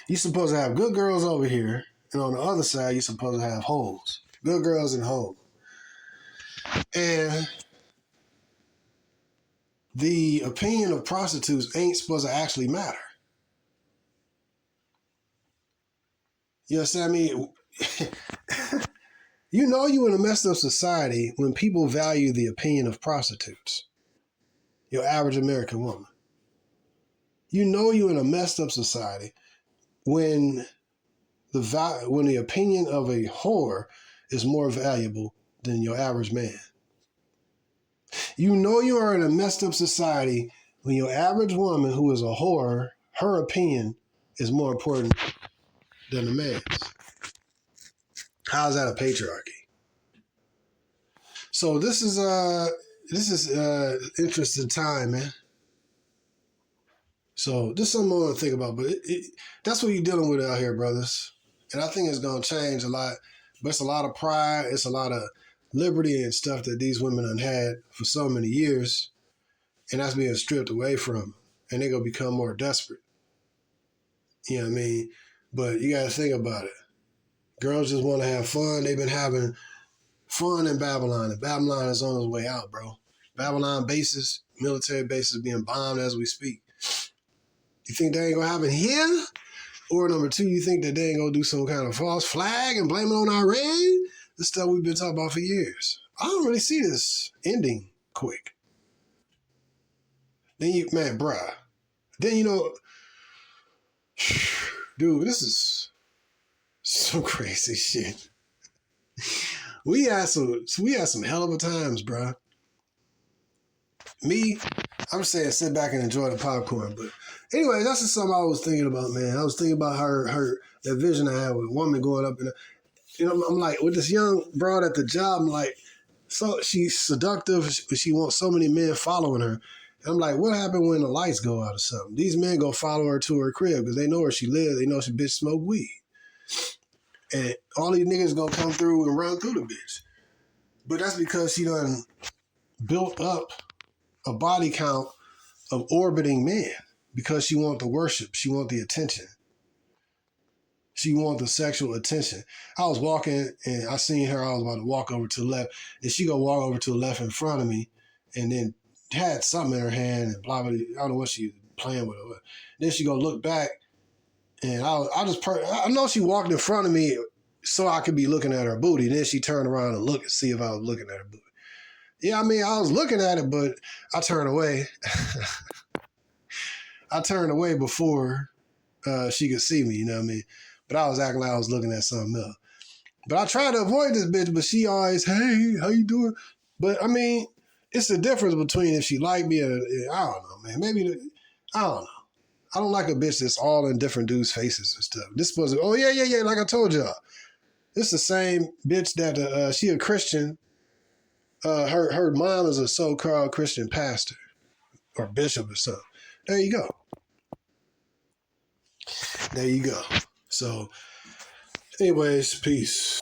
You're supposed to have good girls over here, and on the other side, you're supposed to have hoes. Good girls and hoes. And the opinion of prostitutes ain't supposed to actually matter. You know what I mean? You in a messed up society when people value the opinion of prostitutes. Your average American woman. You in a messed up society when the opinion of a whore is more valuable than your average man. You are in a messed up society when your average woman who is a whore, her opinion is more important than a man's. How's that a patriarchy? So this is interesting time, man. So this is something I want to think about, but that's what you're dealing with out here, brothers. And I think it's going to change a lot, but it's a lot of pride. It's a lot of liberty and stuff that these women have had for so many years. And that's being stripped away from them. And they're going to become more desperate. You know what I mean? But you got to think about it. Girls just want to have fun. They've been having fun in Babylon. And Babylon is on its way out, bro. Babylon bases, military bases being bombed as we speak. You think that ain't going to happen here? Or number two, you think that they ain't going to do some kind of false flag and blame it on Iran? This stuff we've been talking about for years. I don't really see this ending quick. Then bruh. Then, dude, this is some crazy shit. We had some hell of a times, bruh. I'm saying sit back and enjoy the popcorn, but anyway, that's just something I was thinking about, man. I was thinking about that vision I had with a woman going up I'm like, with this young broad at the job, I'm like, so she's seductive, she wants so many men following her. I'm like, what happened when the lights go out or something? These men go follow her to her crib because they know where she lives. They know she bitch smoke weed. And all these niggas gonna come through and run through the bitch. But that's because she done built up a body count of orbiting men because she want the worship. She want the attention. She wanted the sexual attention. I was walking and I seen her. I was about to walk over to the left, and she go walk over to the left in front of me, and then had something in her hand and blah blah. I don't know what she was playing with. Then she go look back, and I know she walked in front of me so I could be looking at her booty. Then she turned around and looked and see if I was looking at her booty. Yeah, I mean, I was looking at it, but I turned away. I turned away before she could see me, you know what I mean? But I was acting like I was looking at something else. But I tried to avoid this bitch, but she always, hey, how you doing? But I mean, it's the difference between if she liked me or, I don't know, man. Maybe, I don't know. I don't like a bitch that's all in different dudes' faces and stuff. This was, oh yeah, like I told y'all. This the same bitch that, she a Christian. Her mom is a so-called Christian pastor or bishop or something. There you go. There you go. So, anyways, peace.